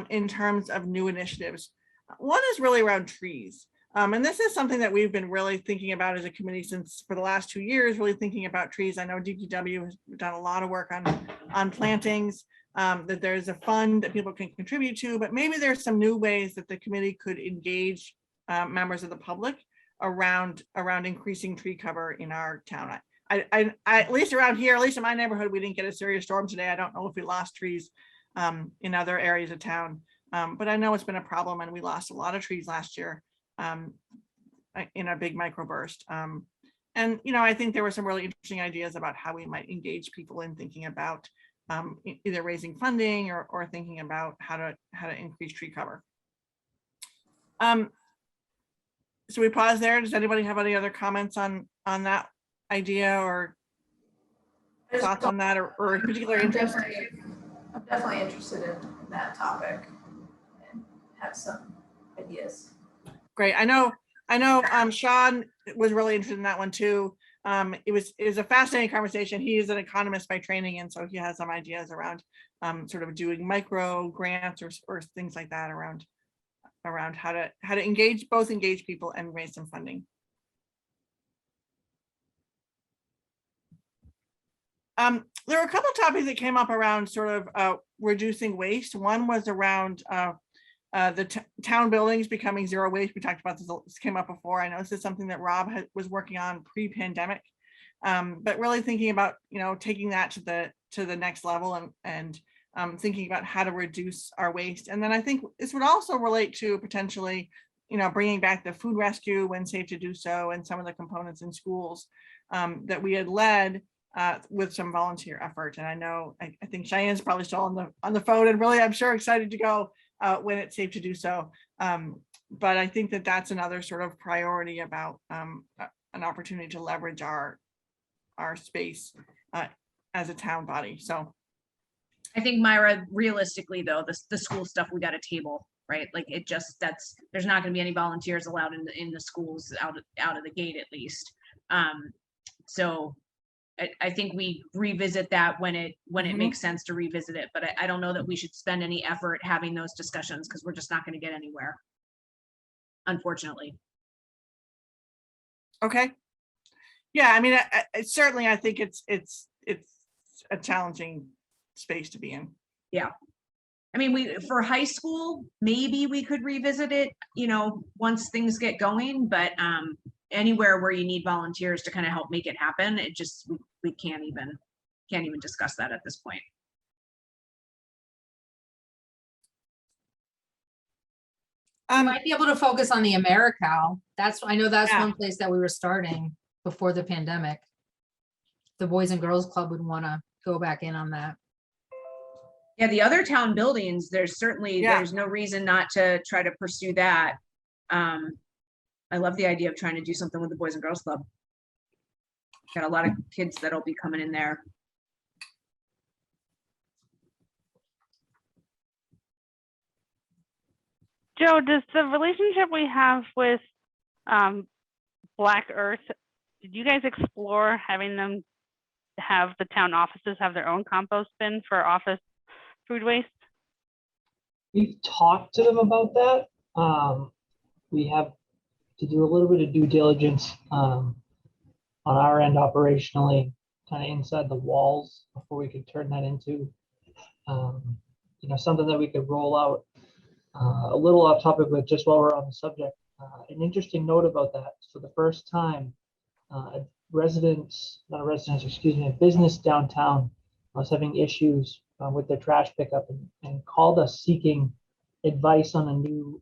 in terms of new initiatives, one is really around trees. And this is something that we've been really thinking about as a committee since for the last 2 years, really thinking about trees. I know DPW has done a lot of work on plantings, that there's a fund that people can contribute to, but maybe there's some new ways that the committee could engage members of the public around increasing tree cover in our town. I at least around here, at least in my neighborhood, we didn't get a serious storm today. I don't know if we lost trees in other areas of town, but I know it's been a problem, and we lost a lot of trees last year in a big microburst. And you know, I think there were some really interesting ideas about how we might engage people in thinking about either raising funding or thinking about how to increase tree cover. So we pause there. Does anybody have any other comments on that idea or thoughts on that, or particular interest? I'm definitely interested in that topic and have some ideas. Great. I know Sean was really interested in that one too. It was a fascinating conversation. He is an economist by training, and so he has some ideas around sort of doing micro grants or things like that around how to engage people and raise some funding. There were a couple of topics that came up around sort of reducing waste. One was around the town buildings becoming zero waste. We talked about this came up before. I know this is something that Rob was working on pre-pandemic, but really thinking about, you know, taking that to the next level and thinking about how to reduce our waste. And then I think this would also relate to potentially, you know, bringing back the food rescue when safe to do so, and some of the components in schools that we had led with some volunteer effort. And I know, I think Cheyenne's probably still on the phone and really, I'm sure, excited to go when it's safe to do so. But I think that that's another sort of priority about an opportunity to leverage our space as a town body. So I think, Myra, realistically though, the school stuff we got to table right? Like there's not going to be any volunteers allowed in the schools out of the gate, at least. So I think we revisit that when it makes sense to revisit it, but I don't know that we should spend any effort having those discussions because we're just not going to get anywhere, unfortunately. Okay. Yeah, I mean, certainly I think it's a challenging space to be in. Yeah. I mean, for high school, maybe we could revisit it, once things get going, but anywhere where you need volunteers to kind of help make it happen, it just, we can't even discuss that at this point. Might be able to focus on the AmeriCal. I know that's Yeah. one place that we were starting before the pandemic. The Boys and Girls Club would want to go back in on that. Yeah, the other town buildings, there's no reason not to try to pursue that. I love the idea of trying to do something with the Boys and Girls Club. Got a lot of kids that'll be coming in there. Joe, does the relationship we have with Black Earth, did you guys explore having them have the town offices have their own compost bin for office food waste? We've talked to them about that. We have to do a little bit of due diligence on our end operationally, kind of inside the walls before we could turn that into, something that we could roll out. A little off topic, but just while we're on the subject, an interesting note about that. For the first time, a business downtown was having issues with their trash pickup and called us seeking advice on a new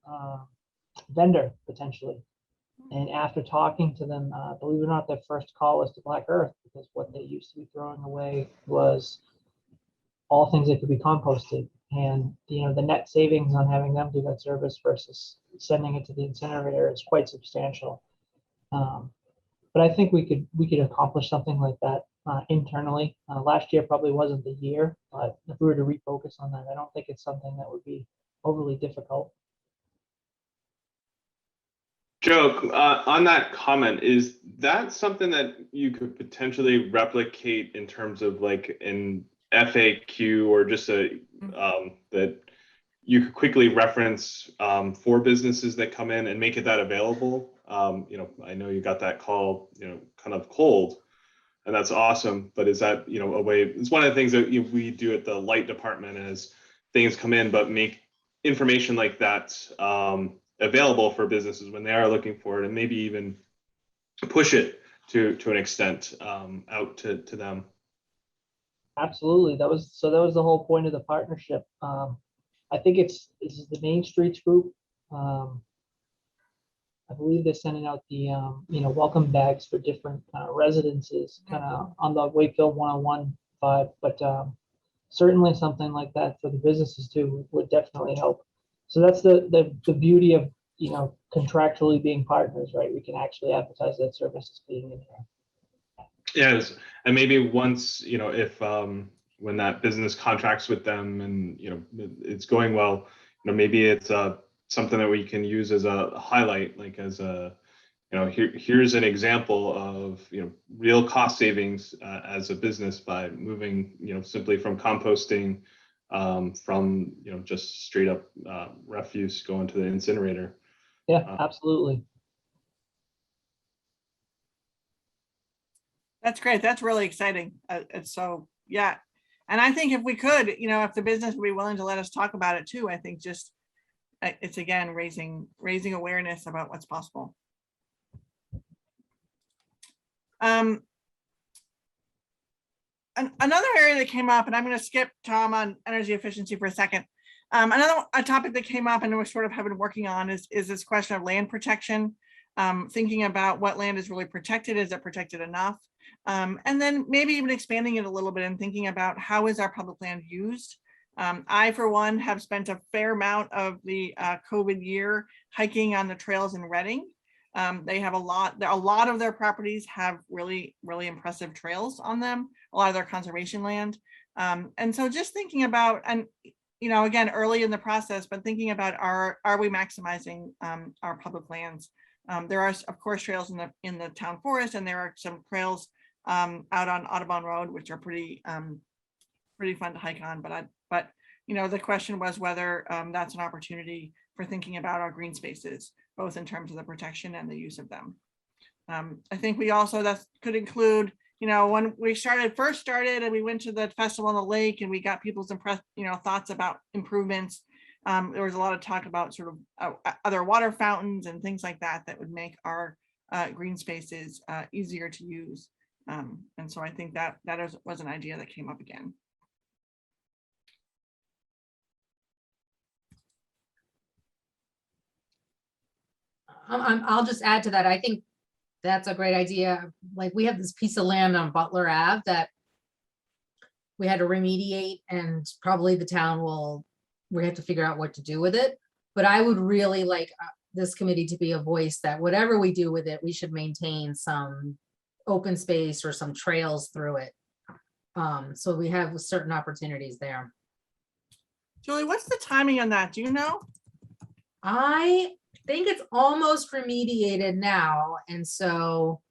vendor potentially. And after talking to them, believe it or not, their first call was to Black Earth, because what they used to be throwing away was all things that could be composted. And the net savings on having them do that service versus sending it to the incinerator is quite substantial. But I think we could accomplish something like that internally. Last year probably wasn't the year, but if we were to refocus on that, I don't think it's something that would be overly difficult. Joe, on that comment, is that something that you could potentially replicate in terms of like an FAQ or just that you could quickly reference for businesses that come in and make it that available? I know you got that call, kind of cold, and that's awesome. But is that, a way? It's one of the things that we do at the light department as things come in, but make information like that available for businesses when they are looking for it, and maybe even push it to an extent out to them. Absolutely. That was the whole point of the partnership. I think this is the Main Streets group. I believe they're sending out the welcome bags for different residences, kind of on the Wakefield 101 vibe. But certainly something like that for the businesses too would definitely help. So that's the beauty of contractually being partners, right? We can actually advertise that service as being in here. Yes, and maybe once, if when that business contracts with them and it's going well, maybe it's something that we can use as a highlight, like as a here's an example of real cost savings as a business by moving simply from composting from just straight up refuse going to the incinerator. Yeah, absolutely. That's great. That's really exciting. So yeah, and I think if we could, if the business would be willing to let us talk about it too, I think just it's again raising awareness about what's possible. Another area that came up, and I'm going to skip Tom on energy efficiency for a second. A topic that came up and we sort of have been working on is this question of land protection, thinking about what land is really protected. Is it protected enough? And then maybe even expanding it a little bit and thinking about how is our public land used. I, for one, have spent a fair amount of the COVID year hiking on the trails in Reading. They have a lot of their properties have really, really impressive trails on them, a lot of their conservation land. And so just thinking about, and again, early in the process, but thinking about are we maximizing our public lands? There are, of course, trails in the town forest, and there are some trails out on Audubon Road, which are pretty fun to hike on. But the question was whether that's an opportunity for thinking about our green spaces, both in terms of the protection and the use of them. I think we also, that could include, when we first started and we went to the festival on the lake and we got people's thoughts about improvements. There was a lot of talk about sort of other water fountains and things like that would make our green spaces easier to use. And so I think that was an idea that came up again. I'll just add to that. I think that's a great idea. Like, we have this piece of land on Butler Ave that we had to remediate, and probably the town we have to figure out what to do with it. But I would really like this committee to be a voice that whatever we do with it, we should maintain some open space or some trails through it. So we have certain opportunities there. Julie, what's the timing on that? Do you know? I think it's almost remediated now. And so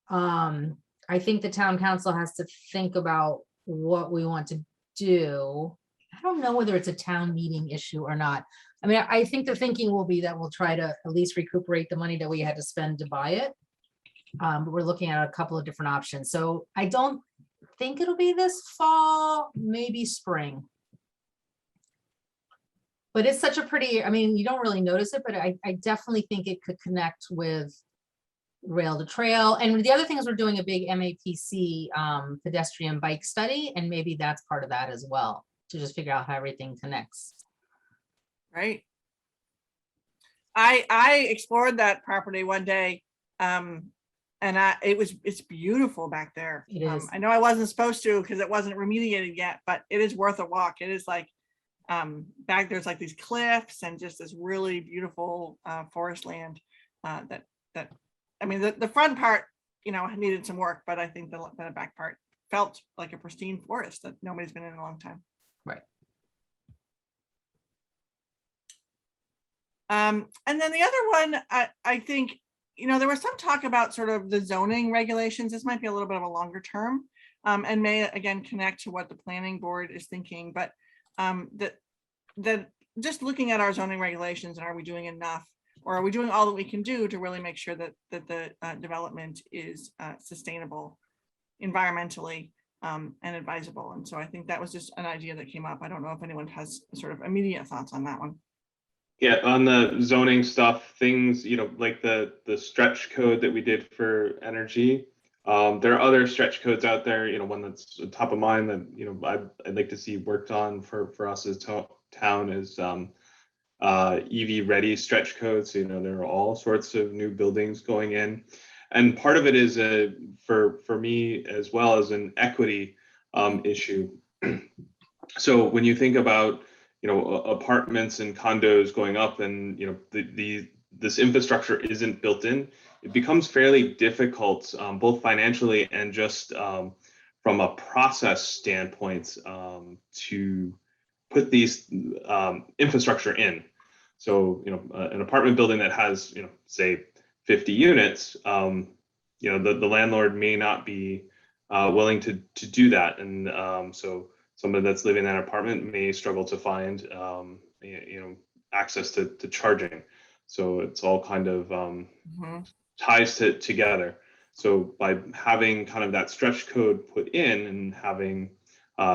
I think the town council has to think about what we want to do. I don't know whether it's a town meeting issue or not. I mean, I think the thinking will be that we'll try to at least recuperate the money that we had to spend to buy it. But we're looking at a couple of different options. So I don't think it'll be this fall, maybe spring. But it's such a pretty, I mean, you don't really notice it, but I definitely think it could connect with rail to trail. And the other thing is we're doing a big MAPC pedestrian bike study, and maybe that's part of that as well, to just figure out how everything connects. Right. I explored that property one day, and it's beautiful back there. It is. I know I wasn't supposed to because it wasn't remediated yet, but it is worth a walk. It is like back there's like these cliffs and just this really beautiful forest land that I mean the front part needed some work, but I think the back part felt like a pristine forest that nobody's been in a long time. Right. And then the other one, I think, there was some talk about sort of the zoning regulations. This might be a little bit of a longer term and may again connect to what the planning board is thinking, but that just looking at our zoning regulations, and are we doing enough, or are we doing all that we can do to really make sure that the development is sustainable environmentally and advisable. And so I think that was just an idea that came up. I don't know if anyone has sort of immediate thoughts on that one. Yeah, on the zoning stuff, things, like the stretch code that we did for energy. There are other stretch codes out there, one that's top of mind that, I'd like to see worked on for us as town is EV ready stretch codes. So, there are all sorts of new buildings going in. And part of it is for me as well as an equity issue. So when you think about apartments and condos going up, and this infrastructure isn't built in, it becomes fairly difficult, both financially and just from a process standpoint, to put these infrastructure in. So an apartment building that has say 50 units, the landlord may not be willing to do that, and so somebody that's living in that apartment may struggle to find access to charging. So it's all kind of ties together. So by having kind of that stretch code put in and having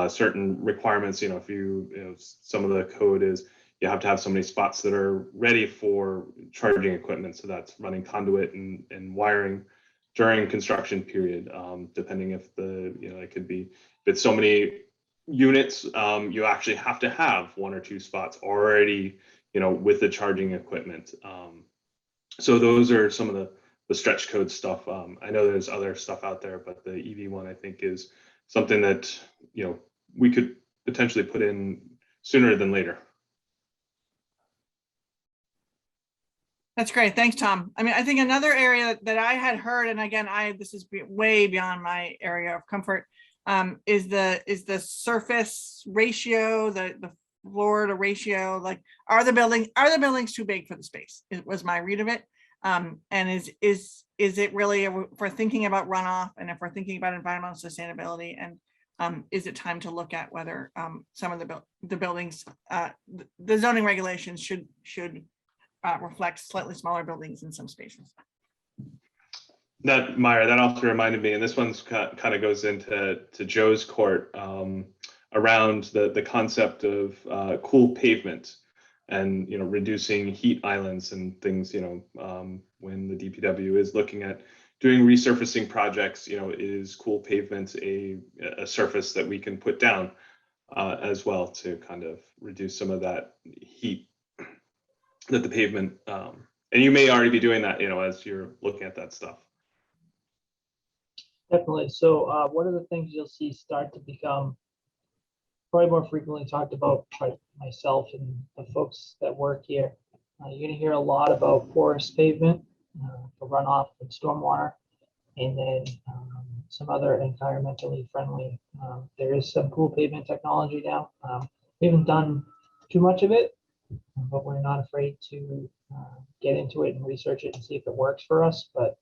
certain requirements, if some of the code is you have to have so many spots that are ready for charging equipment. So that's running conduit and wiring during construction period, depending if it could be, if it's so many units, you actually have to have one or two spots already, with the charging equipment. So those are some of the stretch code stuff. I know there's other stuff out there, but the EV one, I think, is something that, we could potentially put in sooner than later. That's great. Thanks, Tom. I mean, I think another area that I had heard, and again, this is way beyond my area of comfort, is the surface ratio, the floor to ratio, like, are the buildings too big for the space? It was my read of it. And is it really, if we're thinking about runoff and if we're thinking about environmental sustainability, and is it time to look at whether some of the buildings, the zoning regulations should reflect slightly smaller buildings in some spaces? That, Myra, that also reminded me, and this one's kind of goes into Joe's court around the concept of cool pavement and, you know, reducing heat islands and things, you know, when the DPW is looking at doing resurfacing projects, you know, is cool pavement a surface that we can put down as well to kind of reduce some of that heat that the pavement, and you may already be doing that, you know, as you're looking at that stuff. Definitely. So one of the things you'll see start to become probably more frequently talked about by myself and the folks that work here. You're going to hear a lot about porous pavement for runoff and stormwater, and then some other environmentally friendly. There is some cool pavement technology now. We haven't done too much of it, but we're not afraid to get into it and research it and see if it works for us. But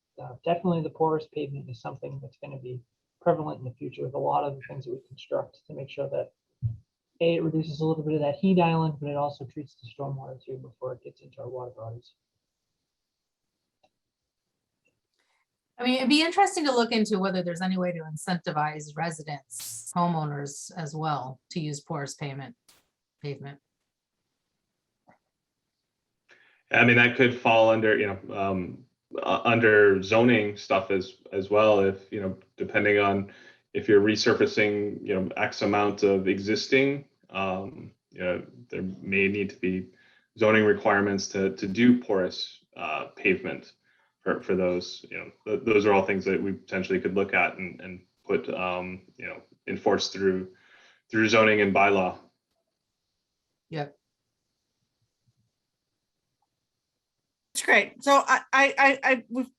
definitely the porous pavement is something that's going to be prevalent in the future with a lot of the things that we construct to make sure that it reduces a little bit of that heat island, but it also treats the stormwater too before it gets into our water bodies. I mean, it'd be interesting to look into whether there's any way to incentivize residents, homeowners as well, to use porous pavement. I mean, that could fall under, you know, under zoning stuff as well. If, you know, depending on if you're resurfacing, you know, X amount of existing, you know, there may need to be zoning requirements to do porous pavement for those. You know, those are all things that we potentially could look at and put, you know, enforce through zoning and bylaw. Yep. It's great. So we've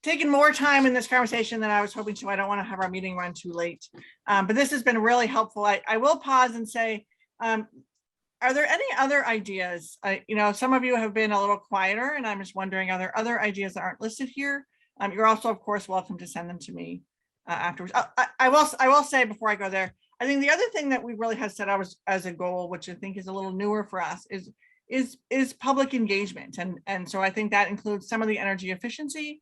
taken more time in this conversation than I was hoping to. I don't want to have our meeting run too late, but this has been really helpful. I will pause and say, are there any other ideas? You know, some of you have been a little quieter, and I'm just wondering, are there other ideas that aren't listed here? You're also, of course, welcome to send them to me afterwards. I will say before I go there, I think the other thing that we really have set out as a goal, which I think is a little newer for us, is public engagement. And so I think that includes some of the energy efficiency,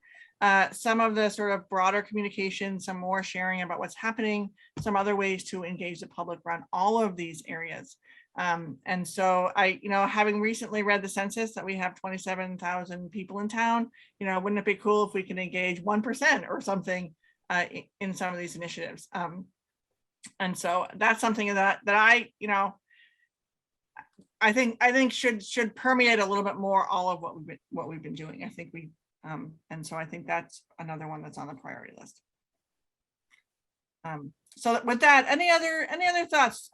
some of the sort of broader communication, some more sharing about what's happening, some other ways to engage the public around all of these areas. And so you know, having recently read the census that we have 27,000 people in town, you know, wouldn't it be cool if we can engage 1% or something in some of these initiatives? And so that's something that I, you know, I think should permeate a little bit more all of what we've been doing. I think and so I think that's another one that's on the priority list. So with that, any other thoughts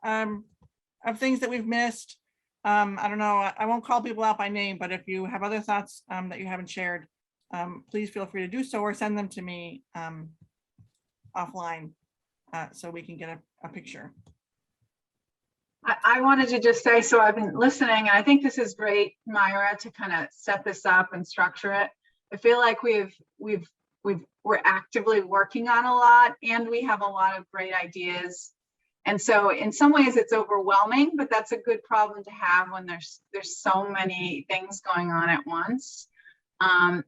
of things that we've missed? I don't know. I won't call people out by name, but if you have other thoughts that you haven't shared, please feel free to do so or send them to me offline so we can get a picture. I wanted to just say, so I've been listening, and I think this is great, Myra, to kind of set this up and structure it. I feel like we're actively working on a lot, and we have a lot of great ideas. And so in some ways it's overwhelming, but that's a good problem to have when there's so many things going on at once.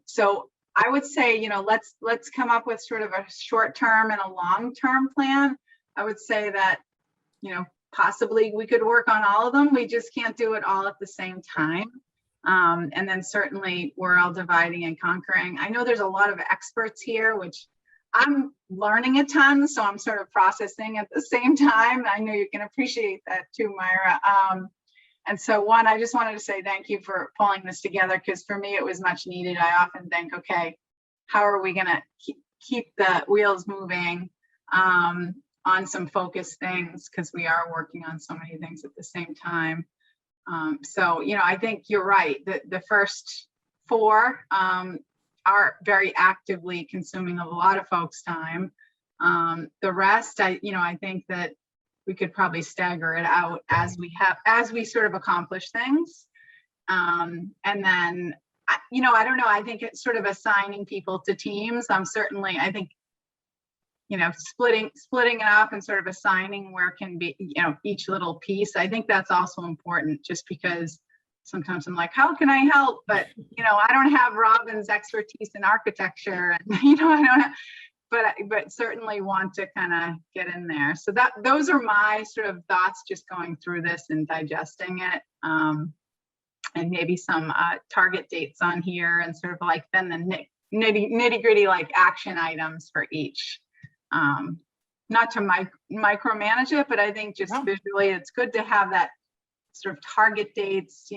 So I would say, you know, let's come up with sort of a short-term and a long-term plan. I would say that, you know, possibly we could work on all of them. We just can't do it all at the same time. And then certainly we're all dividing and conquering. I know there's a lot of experts here, which I'm learning a ton, so I'm sort of processing at the same time. I know you can appreciate that too, Myra. And so one, I just wanted to say thank you for pulling this together, because for me it was much needed. I often think, okay, how are we gonna keep the wheels moving on some focused things, because we are working on so many things at the same time. So, you know, I think you're right. The first four are very actively consuming a lot of folks' time. The rest, I think that we could probably stagger it out as we sort of accomplish things. And then, I don't know, I think it's sort of assigning people to teams. I think, splitting it up and sort of assigning where can be, each little piece. I think that's also important, just because sometimes I'm like, how can I help? But, I don't have Robin's expertise in architecture, and, I don't have, but certainly want to kind of get in there. So those are my sort of thoughts, just going through this and digesting it. And maybe some target dates on here, and sort of like then the nitty gritty like action items for each. Not to micromanage it, but I think just visually it's good to have that sort of target dates,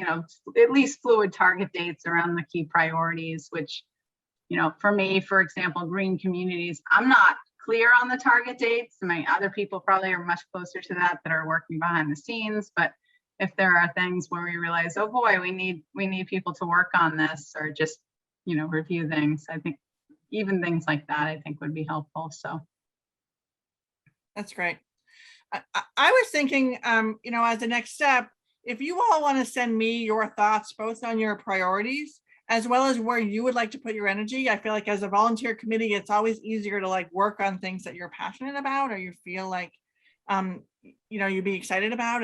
at least fluid target dates around the key priorities, which, for me, for example, green communities, I'm not clear on the target dates. My other people probably are much closer to that are working behind the scenes. But if there are things where we realize, oh boy, we need people to work on this, or just, review things, I think even things like that, I think would be helpful. So. That's great. I was thinking, as a next step, if you all want to send me your thoughts, both on your priorities, as well as where you would like to put your energy. I feel like as a volunteer committee, it's always easier to like work on things that you're passionate about, or you feel like, you'd be excited about.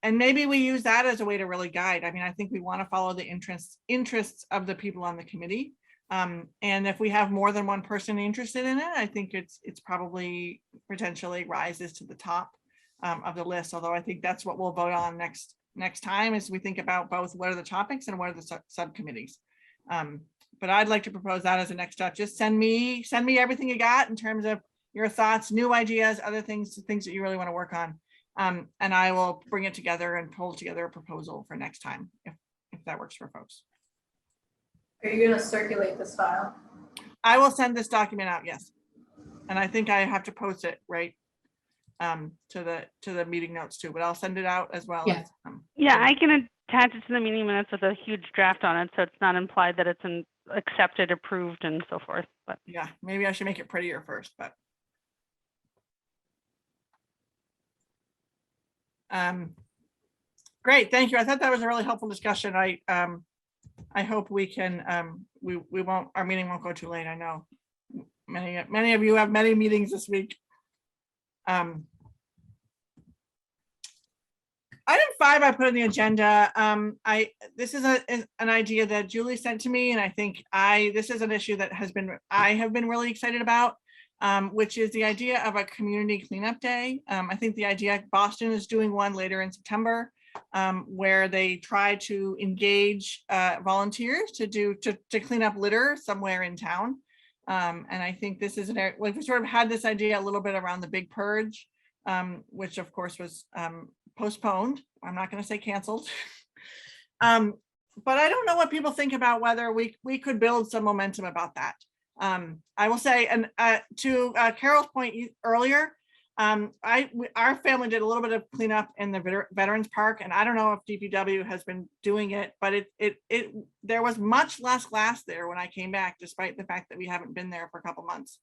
And maybe we use that as a way to really guide. I mean, I think we want to follow the interests of the people on the committee. And if we have more than one person interested in it, I think it's probably potentially rises to the top of the list. Although I think that's what we'll vote on next time, as we think about both what are the topics and what are the subcommittees. But I'd like to propose that as a next step. Just send me everything you got in terms of your thoughts, new ideas, other things that you really want to work on. And I will bring it together and pull together a proposal for next time, if that works for folks. Are you going to circulate this file? I will send this document out, yes. And I think I have to post it, right, to the meeting notes too, but I'll send it out as well. Yeah. Yeah, I can attach it to the meeting minutes with a huge draft on it, so it's not implied that it's accepted, approved, and so forth. But yeah, maybe I should make it prettier first, but. Great, thank you. I thought that was a really helpful discussion. I hope we can, our meeting won't go too late. I know many of you have many meetings this week. Item 5, I put on the agenda. This is an idea that Julie sent to me, and I think this is an issue that I have been really excited about, which is the idea of a community cleanup day. I think the idea Boston is doing one later in September, where they try to engage volunteers to clean up litter somewhere in town. And I think this is we sort of had this idea a little bit around the big purge, which of course was postponed. I'm not going to say canceled. But I don't know what people think about whether we could build some momentum about that. I will say, and to Carol's point earlier, our family did a little bit of cleanup in the Veterans Park, and I don't know if DPW has been doing it, but there was much less glass there when I came back, despite the fact that we haven't been there for a couple months.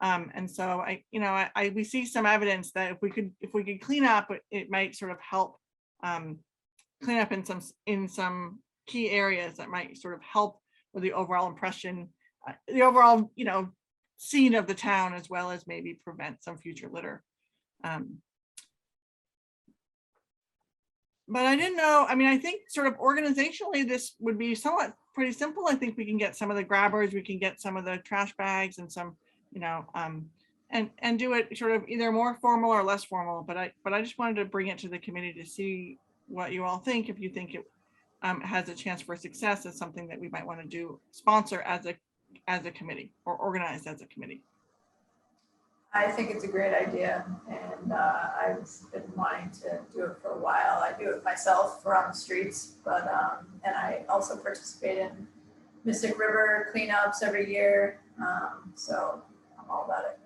And so we see some evidence that if we could clean up, it might sort of help clean up in some key areas that might sort of help with the overall impression, the overall scene of the town, as well as maybe prevent some future litter. But I didn't know, I think sort of organizationally this would be somewhat pretty simple. I think we can get some of the grabbers, we can get some of the trash bags and some, and do it sort of either more formal or less formal. But I just wanted to bring it to the committee to see what you all think, if you think it has a chance for success as something that we might want to sponsor as a committee or organize as a committee. I think it's a great idea, and I've been wanting to do it for a while. I do it myself around the streets, but and I also participate in Mystic River cleanups every year, so I'm all about it.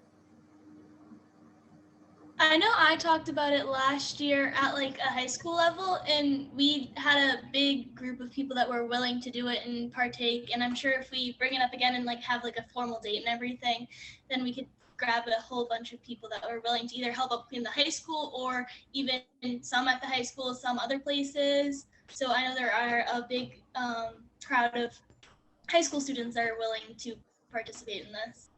I know I talked about it last year at like a high school level, and we had a big group of people that were willing to do it and partake. And I'm sure if we bring it up again and like have like a formal date and everything, then we could grab a whole bunch of people that were willing to either help up clean the high school or even some at the high school, some other places. So I know there are a big crowd of high school students that are willing to participate in this.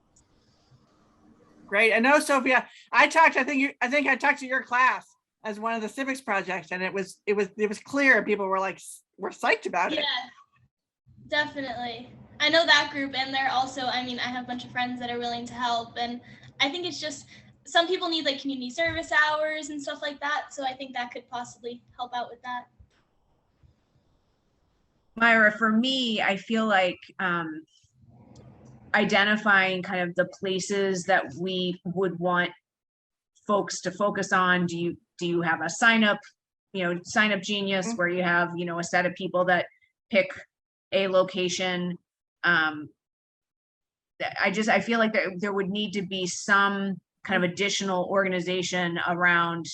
Great. I know, Sophia, I think I talked to your class as one of the civics projects, and it was clear people were like, we're psyched about it. Yeah, definitely. I know that group, and they're also, I mean, I have a bunch of friends that are willing to help, and I think it's just, some people need like community service hours and stuff like that, so I think that could possibly help out with that. Myra, for me, I feel like identifying kind of the places that we would want folks to focus on. Do you have a sign up genius where you have, a set of people that pick a location? I feel like there would need to be some kind of additional organization around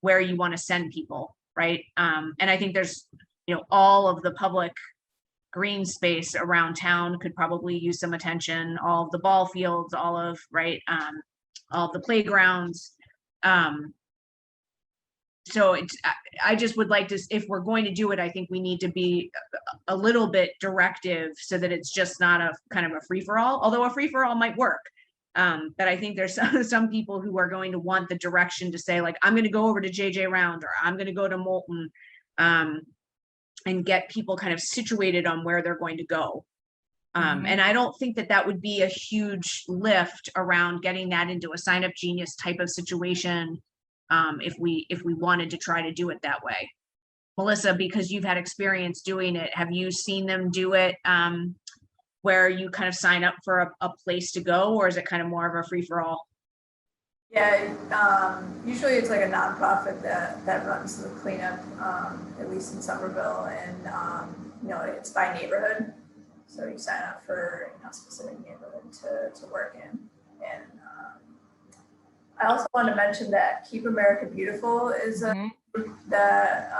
where you want to send people, right? And I think there's, all of the public green space around town could probably use some attention, all of the ball fields, all of the playgrounds. So I just would like to, if we're going to do it, I think we need to be a little bit directive so that it's just not a kind of a free-for-all, although a free-for-all might work. But I think there's some people who are going to want the direction to say, like, I'm going to go over to JJ Round, or I'm going to go to Moulton, and get people kind of situated on where they're going to go. And I don't think that would be a huge lift around getting that into a sign up genius type of situation. If we wanted to try to do it that way. Melissa, because you've had experience doing it, have you seen them do it where you kind of sign up for a place to go, or is it kind of more of a free for all? Yeah, usually it's like a nonprofit that runs the cleanup, at least in Somerville, and it's by neighborhood. So you sign up for a specific neighborhood to work in. And I also want to mention that Keep America Beautiful is a group that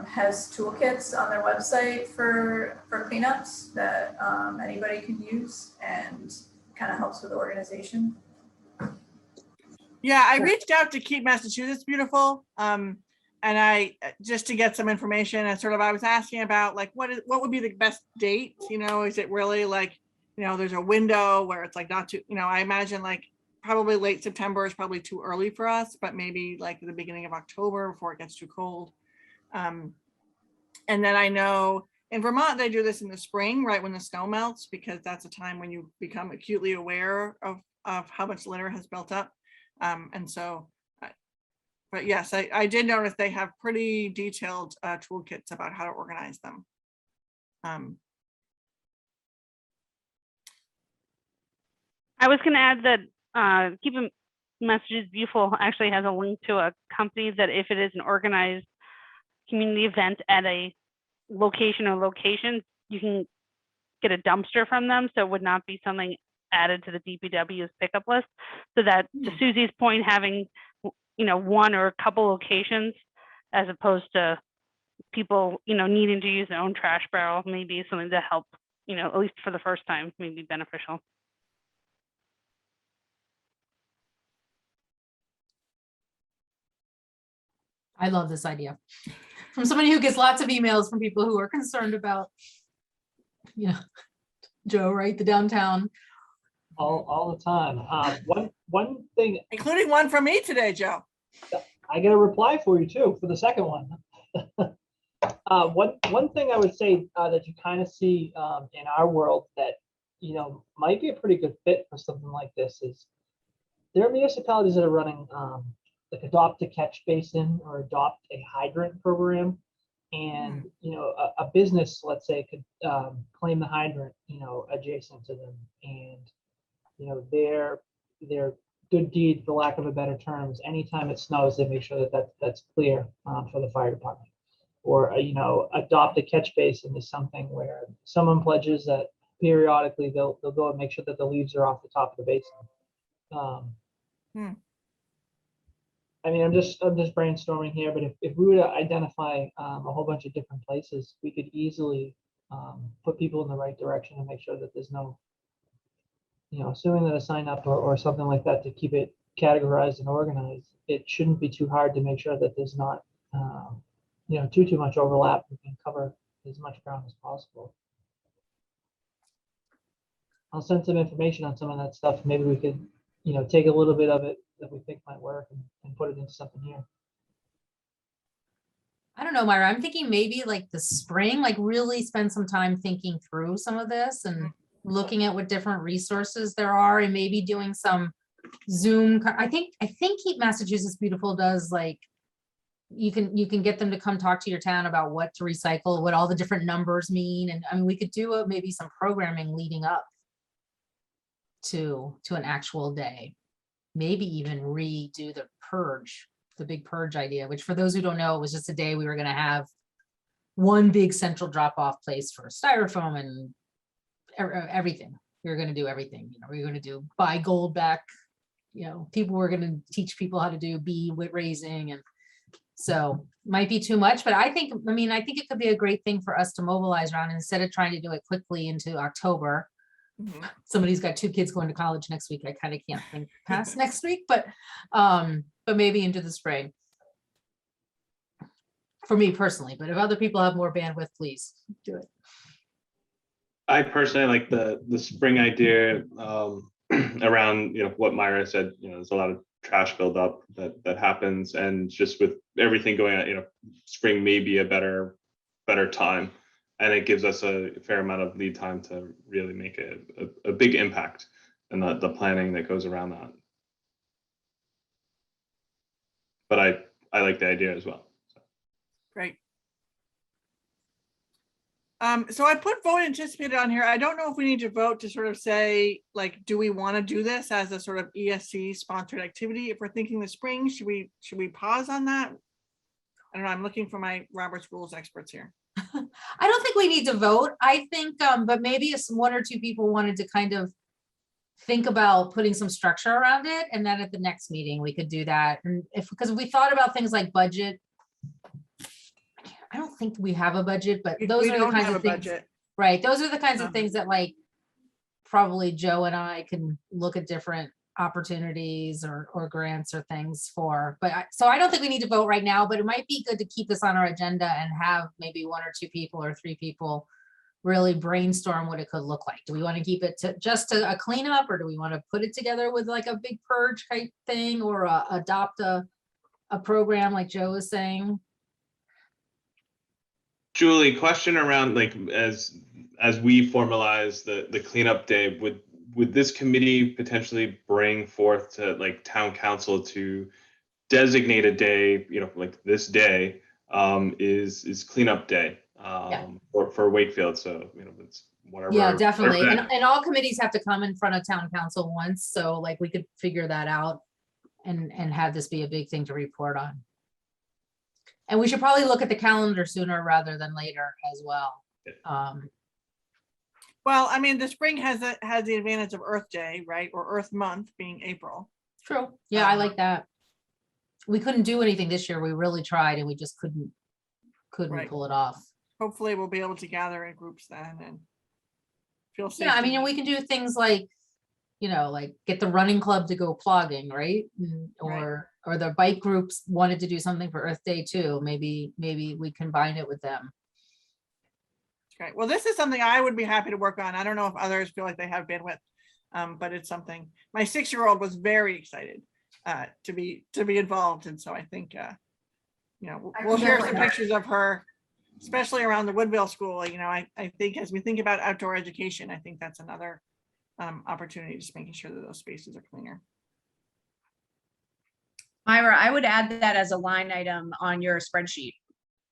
has toolkits on their website for cleanups that anybody can use, and kind of helps with organization. Yeah, I reached out to Keep Massachusetts Beautiful, and I just to get some information, and sort of I was asking about like what would be the best date? Is it really like there's a window where it's like not too I imagine like probably late September is probably too early for us, but maybe like the beginning of October before it gets too cold. And then I know in Vermont they do this in the spring, right when the snow melts, because that's a time when you become acutely aware of how much litter has built up. And so, but yes, I did notice they have pretty detailed toolkits about how to organize them. I was going to add that Keep Messages Beautiful actually has a link to a company that if it is an organized community event at a location or locations, you can get a dumpster from them. So it would not be something added to the DPW's pickup list. So that to Susie's point, having, one or a couple locations as opposed to people, needing to use their own trash barrel, maybe something to help, at least for the first time, may be beneficial. I love this idea. From somebody who gets lots of emails from people who are concerned about, Joe, right? The downtown. All the time. One thing, Including one from me today, Joe. I get a reply for you too, for the second one. One thing I would say that you kind of see in our world that, might be a pretty good fit for something like this is there are municipalities that are running like adopt a catch basin or adopt a hydrant program. And, a business, let's say, could claim the hydrant, adjacent to them. And, their good deed, for lack of a better terms, anytime it snows, they make sure that's clear for the fire department. Or, adopt a catch basin is something where someone pledges that periodically they'll go and make sure that the leaves are off the top of the basin. I mean, I'm just brainstorming here, but if we were to identify a whole bunch of different places, we could easily put people in the right direction and make sure that there's no assuming that a sign up or something like that to keep it categorized and organized, it shouldn't be too hard to make sure that there's not, too much overlap. We can cover as much ground as possible. I'll send some information on some of that stuff. Maybe we could, take a little bit of it that we think might work and put it into something here. I don't know, Myra, I'm thinking maybe like the spring, like really spend some time thinking through some of this and looking at what different resources there are and maybe doing some Zoom. I think Keep Massachusetts Beautiful does, like, you can get them to come talk to your town about what to recycle, what all the different numbers mean. And I mean, we could do maybe some programming leading up to an actual day, maybe even redo the purge, the big purge idea, which for those who don't know, it was just a day we were going to have one big central drop-off place for styrofoam and everything. We were going to do everything. We were going to do buy gold back. People were going to teach people how to do bee raising, and so might be too much. But I think it could be a great thing for us to mobilize around instead of trying to do it quickly into October. Somebody's got 2 kids going to college next week. I kind of can't think past next week, but maybe into the spring for me personally. But if other people have more bandwidth, please do it. I personally like the spring idea around what Myra said. There's a lot of trash buildup that happens, and just with everything going on, spring may be a better time. And it gives us a fair amount of lead time to really make a big impact in the planning that goes around that. But I like the idea as well. Great. So I put vote anticipated on here. I don't know if we need to vote to sort of say, like, do we want to do this as a sort of ESC sponsored activity? If we're thinking the spring, should we pause on that? I don't know. I'm looking for my Robert's Rules experts here. I don't think we need to vote. I think, but maybe if 1 or 2 people wanted to kind of think about putting some structure around it, and then at the next meeting we could do that. And because we thought about things like budget, I don't think we have a budget, but those are the kinds of things, right? Those are the kinds of things that, like, probably Joe and I can look at different opportunities or grants or things for. But so I don't think we need to vote right now, but it might be good to keep this on our agenda and have maybe 1 or 2 people or 3 people really brainstorm what it could look like. Do we want to keep it to just a cleanup, or do we want to put it together with like a big purge type thing, or adopt a program like Joe was saying? Julie, question around, like, as we formalize the cleanup day, would this committee potentially bring forth to, like, town council to designate a day, like this day is cleanup day for Wakefield? So, it's whatever. Yeah, definitely. And all committees have to come in front of town council once. So, like, we could figure that out and have this be a big thing to report on. And we should probably look at the calendar sooner rather than later as well. Well, I mean, the spring has the advantage of Earth Day, right? Or Earth Month being April. True. Yeah, I like that. We couldn't do anything this year. We really tried and we just couldn't pull it off. Hopefully we'll be able to gather in groups then and feel safe. Yeah, I mean, and we can do things like, like get the running club to go plogging, right? Or the bike groups wanted to do something for Earth Day too. Maybe we combine it with them. Great. Well, this is something I would be happy to work on. I don't know if others feel like they have bandwidth, but it's something. My 6-year-old was very excited to be involved, and so I think we'll share some pictures of her, especially around the Woodville School. I think as we think about outdoor education, I think that's another opportunity, just making sure that those spaces are cleaner. Myra, I would add that as a line item on your spreadsheet,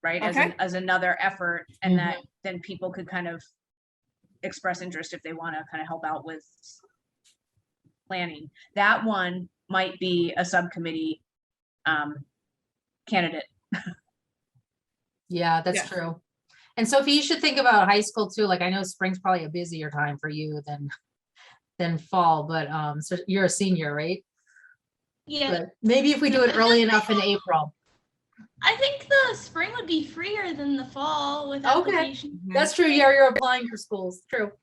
right? Okay. As another effort, and that then people could kind of express interest if they want to kind of help out with planning. That one might be a subcommittee candidate. Yeah, that's true. And Sophie, you should think about high school too. Like, I know spring's probably a busier time for you than fall, but so you're a senior, right? Yeah. But maybe if we do it early enough in April. I think the spring would be freer than the fall with application. That's true. Yeah, you're applying for schools. True.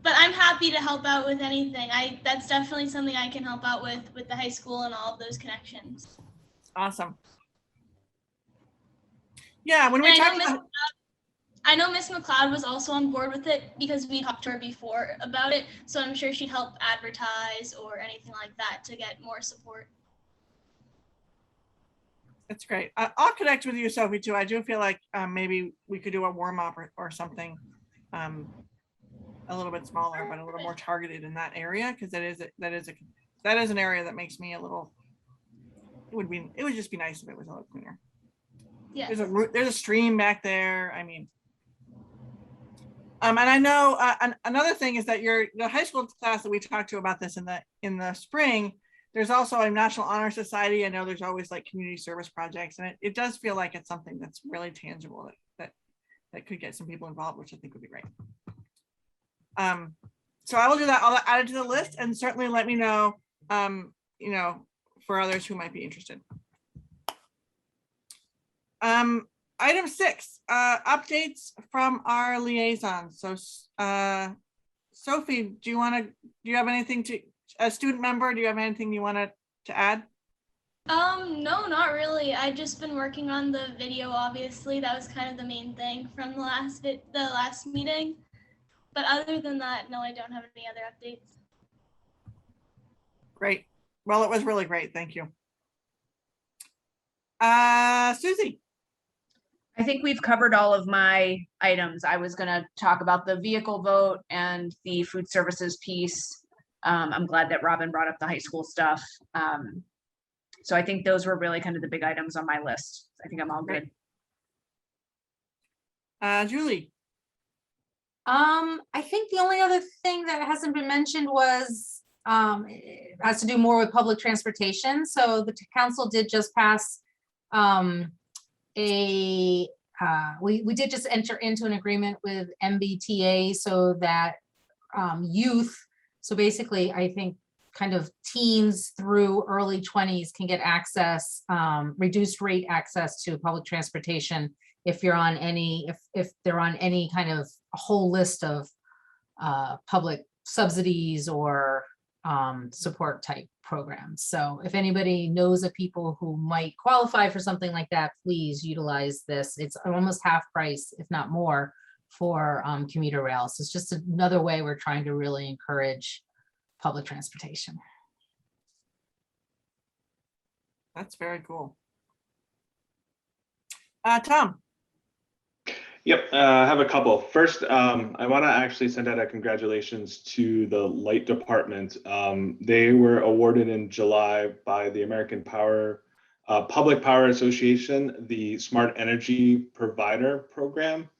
but I'm happy to help out with anything. That's definitely something I can help out with the high school and all of those connections. Awesome. Yeah, when we And talked about, I know Miss McLeod was also on board with it because we talked to her before about it. So I'm sure she'd help advertise or anything like that to get more support. that's great. I'll connect with you, Sophie, too. I do feel like maybe we could do a warm up or something a little bit smaller, but a little more targeted in that area, because that is an area that makes me a little. It would just be nice if it was a little cleaner. Yeah. There's a stream back there. I mean, and I know another thing is that the high school class that we talked to about this in the spring. There's also a National Honor Society. I know there's always like community service projects, and it does feel like it's something that's really tangible that could get some people involved, which I think would be great. So I will do that. I'll add it to the list, and certainly let me know, for others who might be interested. Item 6, updates from our liaison. So, Sophie, do you have anything a student member, do you have anything you wanted to add? No, not really. I've just been working on the video, obviously. That was kind of the main thing from the last meeting. But other than that, no, I don't have any other updates. Great. Well, it was really great. Thank you. Susie. I think we've covered all of my items. I was going to talk about the vehicle vote and the food services piece. I'm glad that Robin brought up the high school stuff. So I think those were really kind of the big items on my list. I think I'm all good. Julie. I think the only other thing that hasn't been mentioned was it has to do more with public transportation. So the council did just pass we did just enter into an agreement with MBTA so that youth, so basically I think kind of teens through early 20s can get access, reduced rate access to public transportation if you're on any, if they're on any kind of a whole list of public subsidies or support type programs. So if anybody knows of people who might qualify for something like that, please utilize this. It's almost half price, if not more, for commuter rail. So it's just another way we're trying to really encourage public transportation. That's very cool. Tom. Yep, I have a couple. First, I want to actually send out a congratulations to the light department. They were awarded in July by the American Public Power Association, the Smart Energy Provider Program.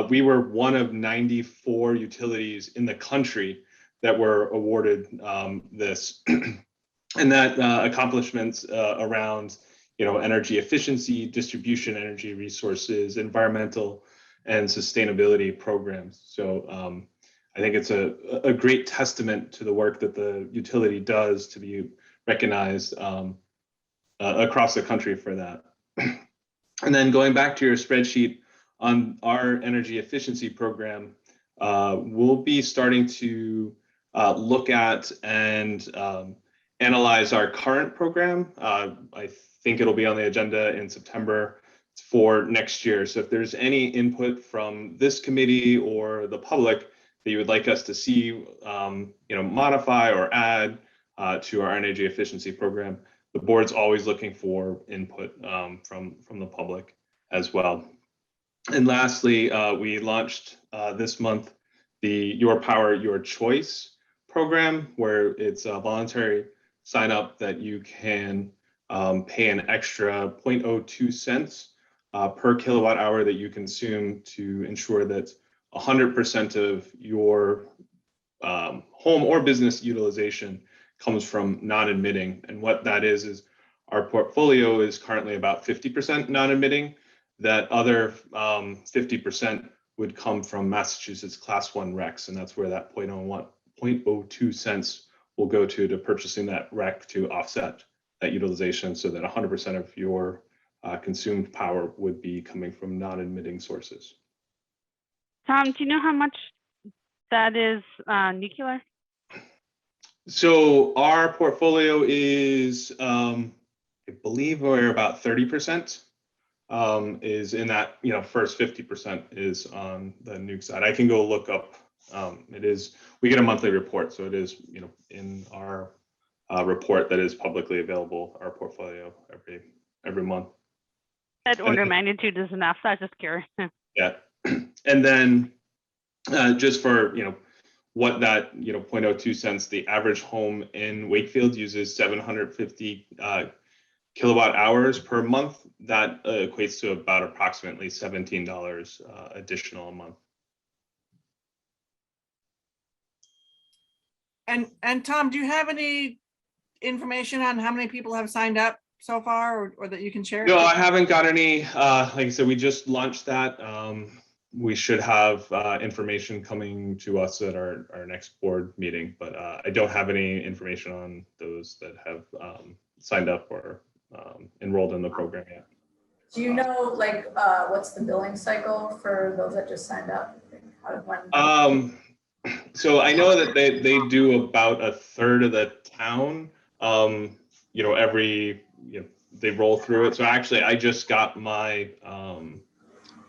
We were one of 94 utilities in the country that were awarded this. And that accomplishments around energy efficiency, distribution, energy resources, environmental and sustainability programs. So I think it's a great testament to the work that the utility does to be recognized across the country for that. And then going back to your spreadsheet on our energy efficiency program, we'll be starting to look at and analyze our current program. I think it'll be on the agenda in September for next year. So if there's any input from this committee or the public that you would like us to see, modify or add to our energy efficiency program, the board's always looking for input from the public as well. And lastly, we launched this month the Your Power, Your Choice program, where it's a voluntary sign up that you can pay an extra 0.02 cents per kilowatt hour that you consume to ensure that 100% of your home or business utilization comes from non-emitting. And what that is our portfolio is currently about 50% non-emitting. That other 50% would come from Massachusetts Class 1 RECs, and that's where that 0.02 cents will go to purchasing that REC to offset that utilization, so that 100% of your consumed power would be coming from non-emitting sources. Tom, do you know how much that is nuclear? So our portfolio is, I believe we're about 30% is in that, first 50% is on the nuke side. I can go look up. We get a monthly report, so it is, in our report that is publicly available, our portfolio every month. That order of magnitude is enough. I was just curious. Yeah. And then just for, what that, 0.02 cents, the average home in Wakefield uses 750 kilowatt hours per month. That equates to about approximately $17 additional a month. And Tom, do you have any information on how many people have signed up so far, or that you can share? No, I haven't got any. Like I said, we just launched that. We should have information coming to us at our next board meeting, but I don't have any information on those that have signed up or enrolled in the program yet. Do you know, like, what's the billing cycle for those that just signed up? So I know that they do about a third of the town. They roll through it. So actually, I just got my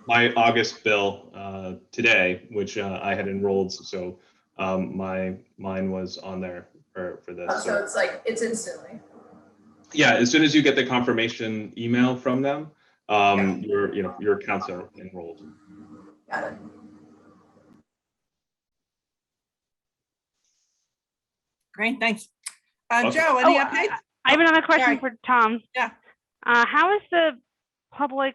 my August bill today, which I had enrolled. So mine was on there for this. So it's like, it's instantly. Yeah, as soon as you get the confirmation email from them, your accounts are enrolled. Got it. Great, thanks. Okay. Joe, any updates? I have another question Sorry. for Tom. Yeah. How is the public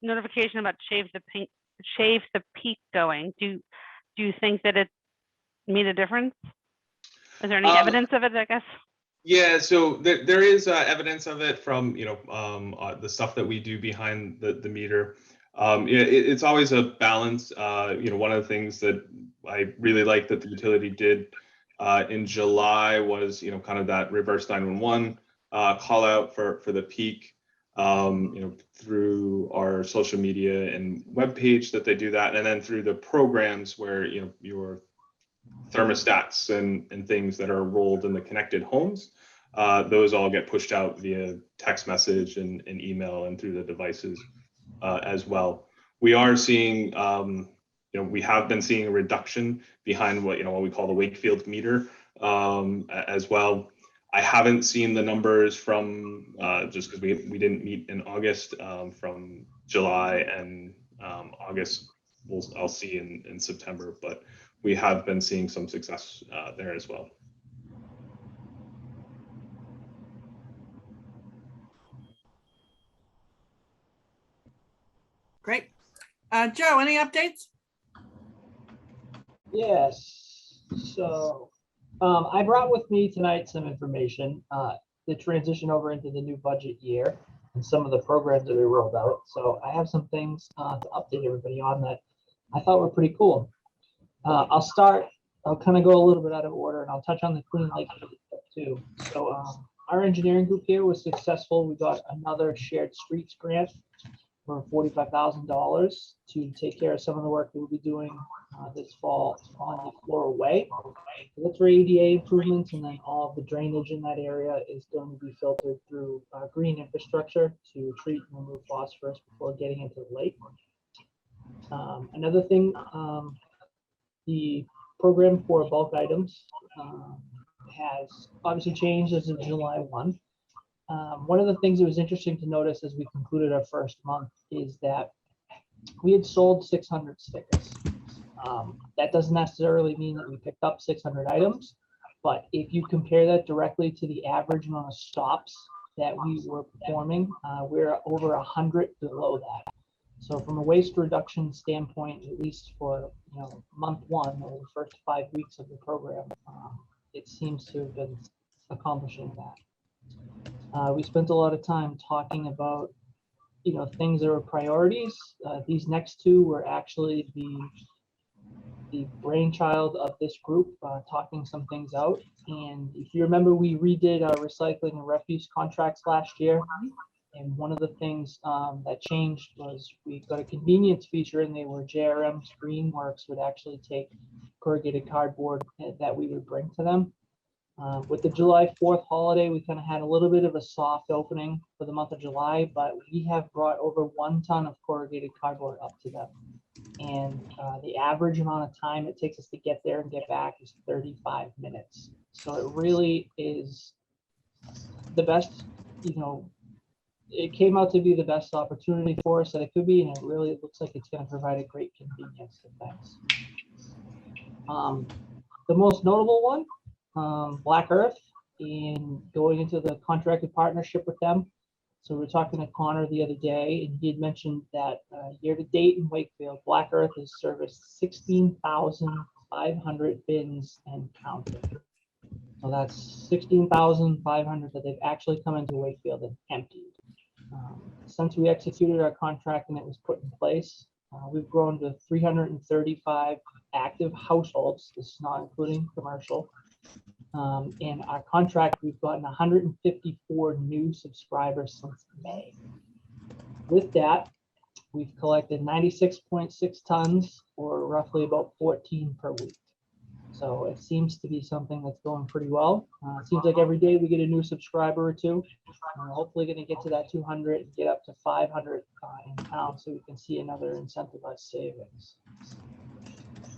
notification about Shave the Peak going? Do you think that it made a difference? Is there any evidence of it, I guess? Yeah, so there is evidence of it from the stuff that we do behind the meter. It's always a balance. One of the things that I really like that the utility did in July was kind of that reverse 911 call out for the peak. Through our social media and webpage that they do that, and then through the programs where your thermostats and things that are rolled in the connected homes, those all get pushed out via text message and email and through the devices as well. We are seeing, we have been seeing a reduction behind what we call the Wakefield meter as well. I haven't seen the numbers from just because we didn't meet in August, from July and August. I'll see in September, but we have been seeing some success there as well. Great. Joe, any updates? Yes. So I brought with me tonight some information to transition over into the new budget year and some of the programs that we rolled out. So I have some things to update everybody on that I thought were pretty cool. I'll kind of go a little bit out of order, and I'll touch on the Clean Lake too. So our engineering group here was successful. We got another shared streets grant for $45,000 to take care of some of the work that we'll be doing this fall on the Floral Way. So that's for ADA improvements, and then all of the drainage in that area is going to be filtered through green infrastructure to treat and remove phosphorus before getting into the lake. Another thing, the program for bulk items has obviously changed as of July 1. One of the things that was interesting to notice as we concluded our first month is that we had sold 600 stickers. That doesn't necessarily mean that we picked up 600 items, but if you compare that directly to the average amount of stops that we were performing, we're over 100 below that. So from a waste reduction standpoint, at least for month one or the first 5 weeks of the program, it seems to have been accomplishing that. We spent a lot of time talking about things that were priorities. These next two were actually the brainchild of this group, talking some things out. And if you remember, we redid our recycling and refuse contracts last year. And one of the things that changed was we got a convenience feature, and they were JRM's Greenworks would actually take corrugated cardboard that we would bring to them. With the July 4th holiday, we kind of had a little bit of a soft opening for the month of July, but we have brought over 1 ton of corrugated cardboard up to them. And the average amount of time it takes us to get there and get back is 35 minutes. So it really is the best, you know, it came out to be the best opportunity for us that it could be, and it really looks like it's going to provide a great convenience to things. The most notable one, Black Earth, in going into the contracted partnership with them. So we were talking to Connor the other day, and he had mentioned that year to date in Wakefield, Black Earth has serviced 16,500 bins and counting. So that's 16,500 that they've actually come into Wakefield and emptied. Since we executed our contract and it was put in place, we've grown to 335 active households. This is not including commercial. In our contract, we've gotten 154 new subscribers since May. With that, we've collected 96.6 tons, or roughly about 14 per week. So it seems to be something that's going pretty well. It seems like every day we get a new subscriber or two. We're hopefully going to get to that 200 and get up to 500 in town, so we can see another incentivized savings.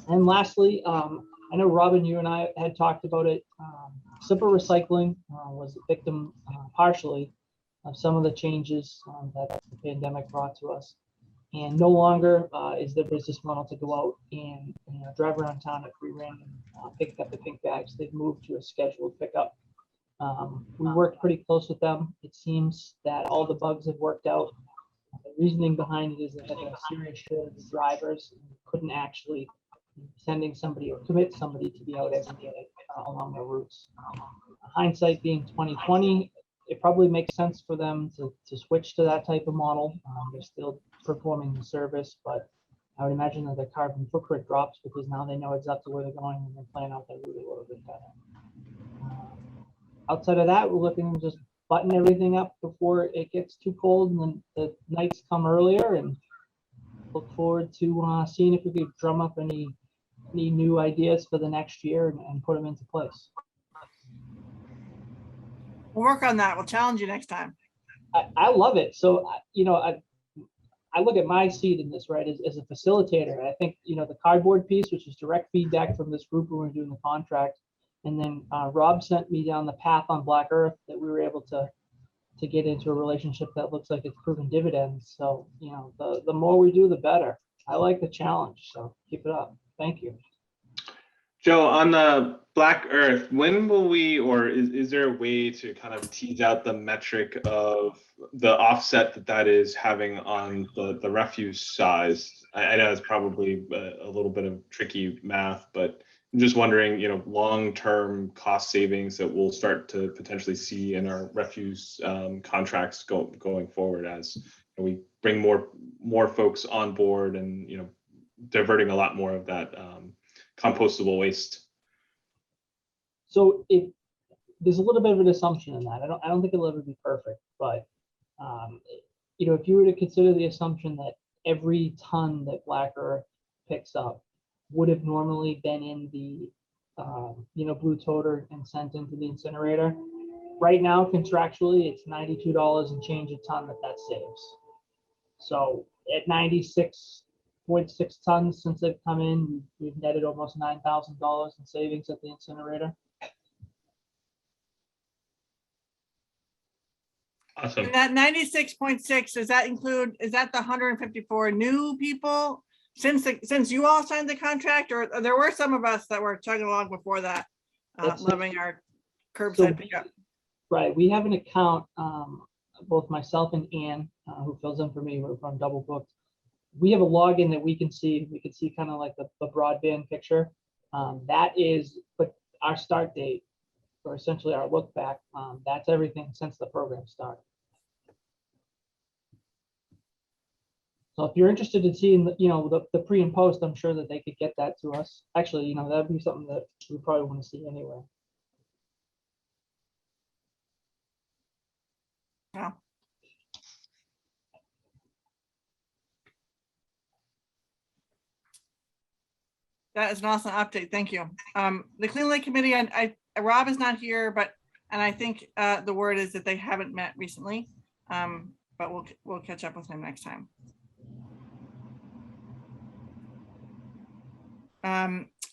And lastly, I know Robin, you and I had talked about it. Simple Recycling was a victim partially of some of the changes that the pandemic brought to us. And no longer is their business model to go out and drive around town at free random, pick up the pink bags. They've moved to a scheduled pickup. We worked pretty close with them. It seems that all the bugs have worked out. The reasoning behind it is that they had a serious shortage of drivers and couldn't actually sending somebody or commit somebody to be out every day along their routes. Hindsight being 2020, it probably makes sense for them to switch to that type of model. They're still performing the service, but I would imagine that their carbon footprint drops because now they know exactly where they're going and they plan out their route a little bit better. Outside of that, we're looking to just button everything up before it gets too cold and then the nights come earlier, and look forward to seeing if we could drum up any new ideas for the next year and put them into place. We'll work on that. We'll challenge you next time. I love it. So, I look at my seat in this, right, as a facilitator. I think, the cardboard piece, which is direct feedback from this group when we were doing the contract. And then Rob sent me down the path on Black Earth that we were able to get into a relationship that looks like it's proven dividends. So, the more we do, the better. I like the challenge. So keep it up. Thank you. Joe, on the Black Earth, when will we, or is there a way to kind of tease out the metric of the offset that is having on the refuse size? I know it's probably a little bit of tricky math, but I'm just wondering, long-term cost savings that we'll start to potentially see in our refuse contracts going forward as we bring more folks on board and, diverting a lot more of that compostable waste. So there's a little bit of an assumption in that. I don't think it'll ever be perfect, but if you were to consider the assumption that every ton that Black Earth picks up would have normally been in the blue toter and sent into the incinerator. Right now, contractually, it's $92 and change a ton that saves. So at 96.6 tons since they've come in, we've netted almost $9,000 in savings at the incinerator. Awesome. And that 96.6, does that include, is that the 154 new people since you all signed the contract, or there were some of us that were chugging along before that, loving our curbside pickup? Right, we have an account, both myself and Ann, who fills in for me, we're from Double Booked. We have a login that we can see kind of like the broadband picture. That is, but our start date, or essentially our look back, that's everything since the program started. So if you're interested in seeing, the pre and post, I'm sure that they could get that to us. Actually, that'd be something that we probably want to see anyway. Yeah. That is an awesome update. Thank you. The Clean Lake Committee, Rob is not here, and I think the word is that they haven't met recently. But we'll catch up with him next time.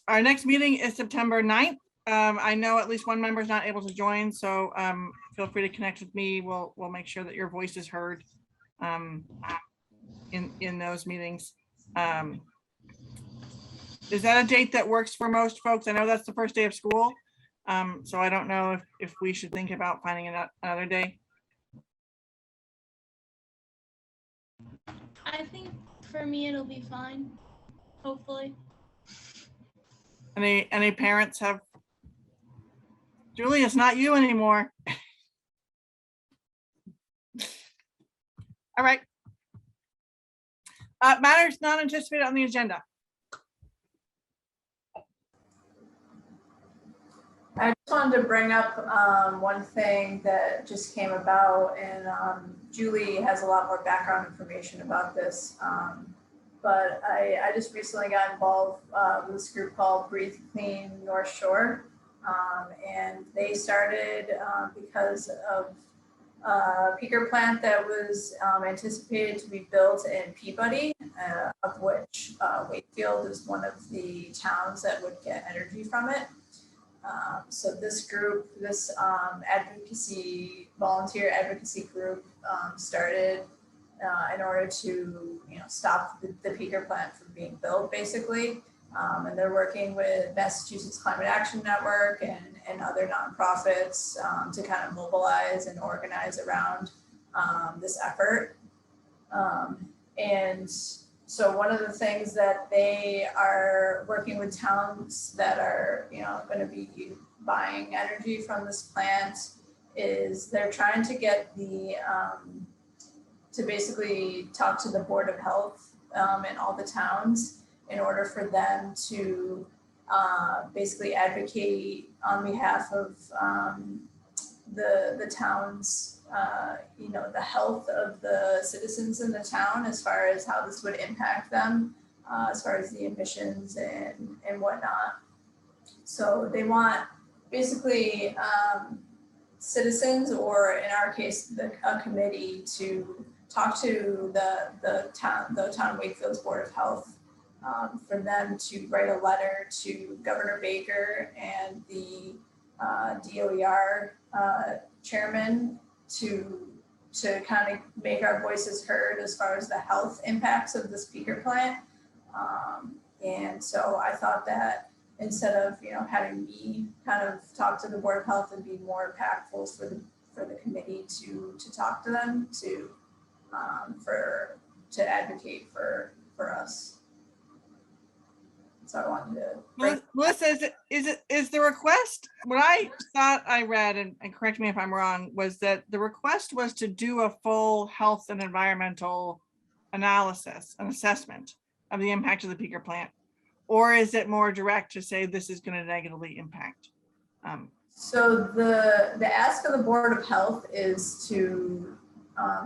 Our next meeting is September 9th. I know at least one member is not able to join, so feel free to connect with me. We'll make sure that your voice is heard in those meetings. Is that a date that works for most folks? I know that's the first day of school, so I don't know if we should think about finding another day. I think for me it'll be fine, hopefully. Any parents have? Julie, it's not you anymore. All right. Matters not anticipated on the agenda. I just wanted to bring up one thing that just came about, and Julie has a lot more background information about this. But I just recently got involved with this group called Breathe Clean North Shore. And they started because of a peaker plant that was anticipated to be built in Peabody, of which Wakefield is one of the towns that would get energy from it. So this group, this volunteer advocacy group started in order to stop the peaker plant from being built, basically. And they're working with Massachusetts Climate Action Network and other nonprofits to kind of mobilize and organize around this effort. And so one of the things that they are working with towns that are going to be buying energy from this plant is they're trying to get the to basically talk to the Board of Health in all the towns in order for them to basically advocate on behalf of the town's, the health of the citizens in the town as far as how this would impact them, as far as the emissions and whatnot. So they want basically citizens, or in our case, a committee, to talk to the town Wakefield's Board of Health for them to write a letter to Governor Baker and the DOER chairman to kind of make our voices heard as far as the health impacts of this peaker plant. And so I thought that instead of having me kind of talk to the Board of Health, and be more impactful for the committee to talk to them to advocate for us. So I wanted to. Melissa, is the request, what I thought I read, and correct me if I'm wrong, was that the request was to do a full health and environmental analysis, an assessment of the impact of the peaker plant? Or is it more direct to say this is going to negatively impact? So the ask of the Board of Health is to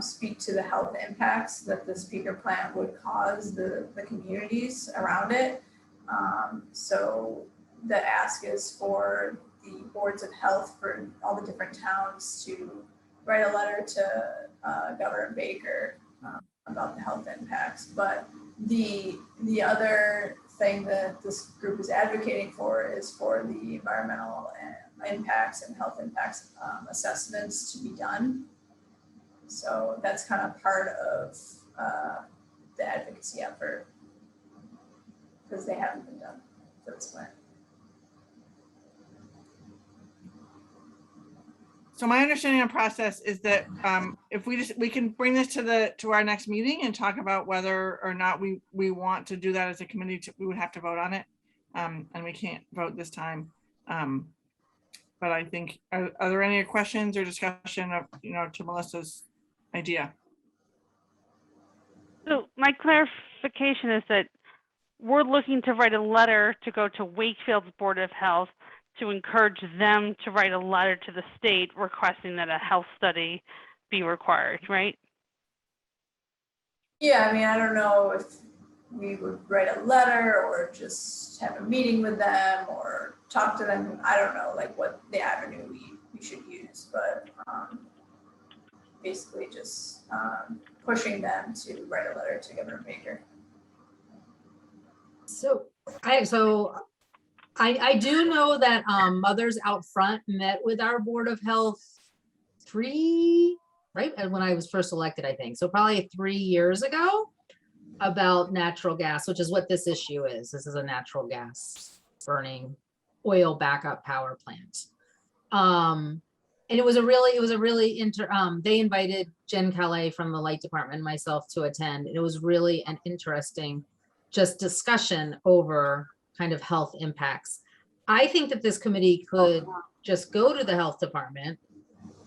speak to the health impacts that this peaker plant would cause the communities around it. So the ask is for the boards of health for all the different towns to write a letter to Governor Baker about the health impacts. But the other thing that this group is advocating for is for the environmental impacts and health impacts assessments to be done. So that's kind of part of the advocacy effort, because they haven't been done for this plant. So my understanding of process is that if we can bring this to our next meeting and talk about whether or not we want to do that as a committee, we would have to vote on it, and we can't vote this time. But I think, are there any questions or discussion of to Melissa's idea? So my clarification is that we're looking to write a letter to go to Wakefield's Board of Health to encourage them to write a letter to the state requesting that a health study be required, right? Yeah, I mean, I don't know we would write a letter or just have a meeting with them or talk to them. I don't know, like what the avenue we should use, but basically just pushing them to write a letter to Governor Baker. So I do know that Mothers Out Front met with our Board of Health right when I was first elected, I think. So probably 3 years ago, about natural gas, which is what this issue is. This is a natural gas burning oil backup power plant. And it was a really they invited Jen Calais from the light department and myself to attend. It was really an interesting just discussion over kind of health impacts. I think that this committee could just go to the health department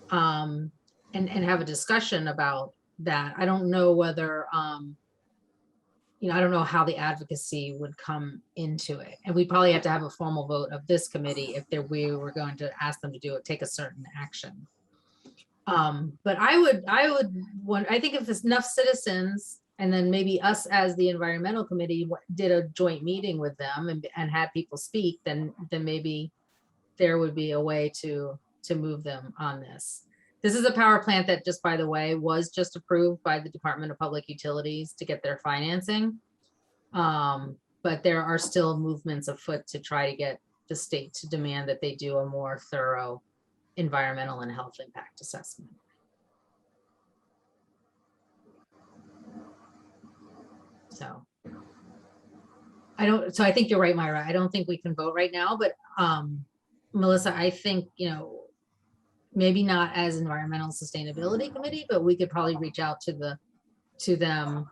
and have a discussion about that. I don't know whether, I don't know how the advocacy would come into it. And we probably have to have a formal vote of this committee if we were going to ask them to do it, take a certain action. But I think if there's enough citizens, and then maybe us as the environmental committee did a joint meeting with them and had people speak, then maybe there would be a way to move them on this. This is a power plant that, just by the way, was just approved by the Department of Public Utilities to get their financing. But there are still movements afoot to try to get the state to demand that they do a more thorough environmental and health impact assessment. So I think you're right, Myra. I don't think we can vote right now, but Melissa, I think, maybe not as environmental sustainability committee, but we could probably reach out to them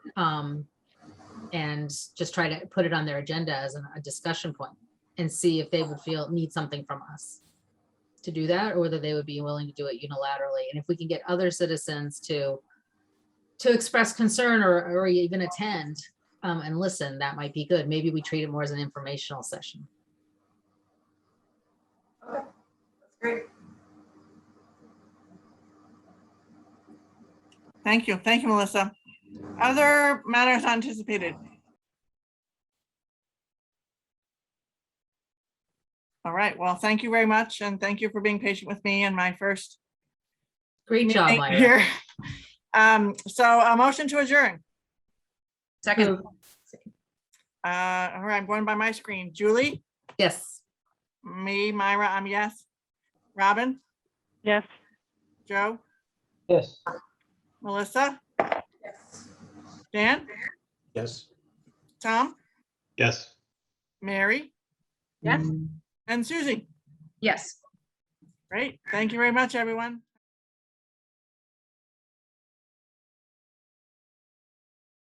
and just try to put it on their agenda as a discussion point and see if they would need something from us to do that, or whether they would be willing to do it unilaterally. And if we can get other citizens to express concern or even attend and listen, that might be good. Maybe we treat it more as an informational session. Okay, that's great. Thank you, Melissa. Other matters anticipated? All right, well, thank you very much, and thank you for being patient with me and my first Great job, meeting Myra. here. So a motion to adjourn. Second. All right, I'm going by my screen. Julie? Yes. Me, Myra, I'm yes. Robin? Yes. Joe? Yes. Melissa? Yes. Dan? Yes. Tom? Yes. Mary? Yes. And Susie? Yes. Great. Thank you very much, everyone.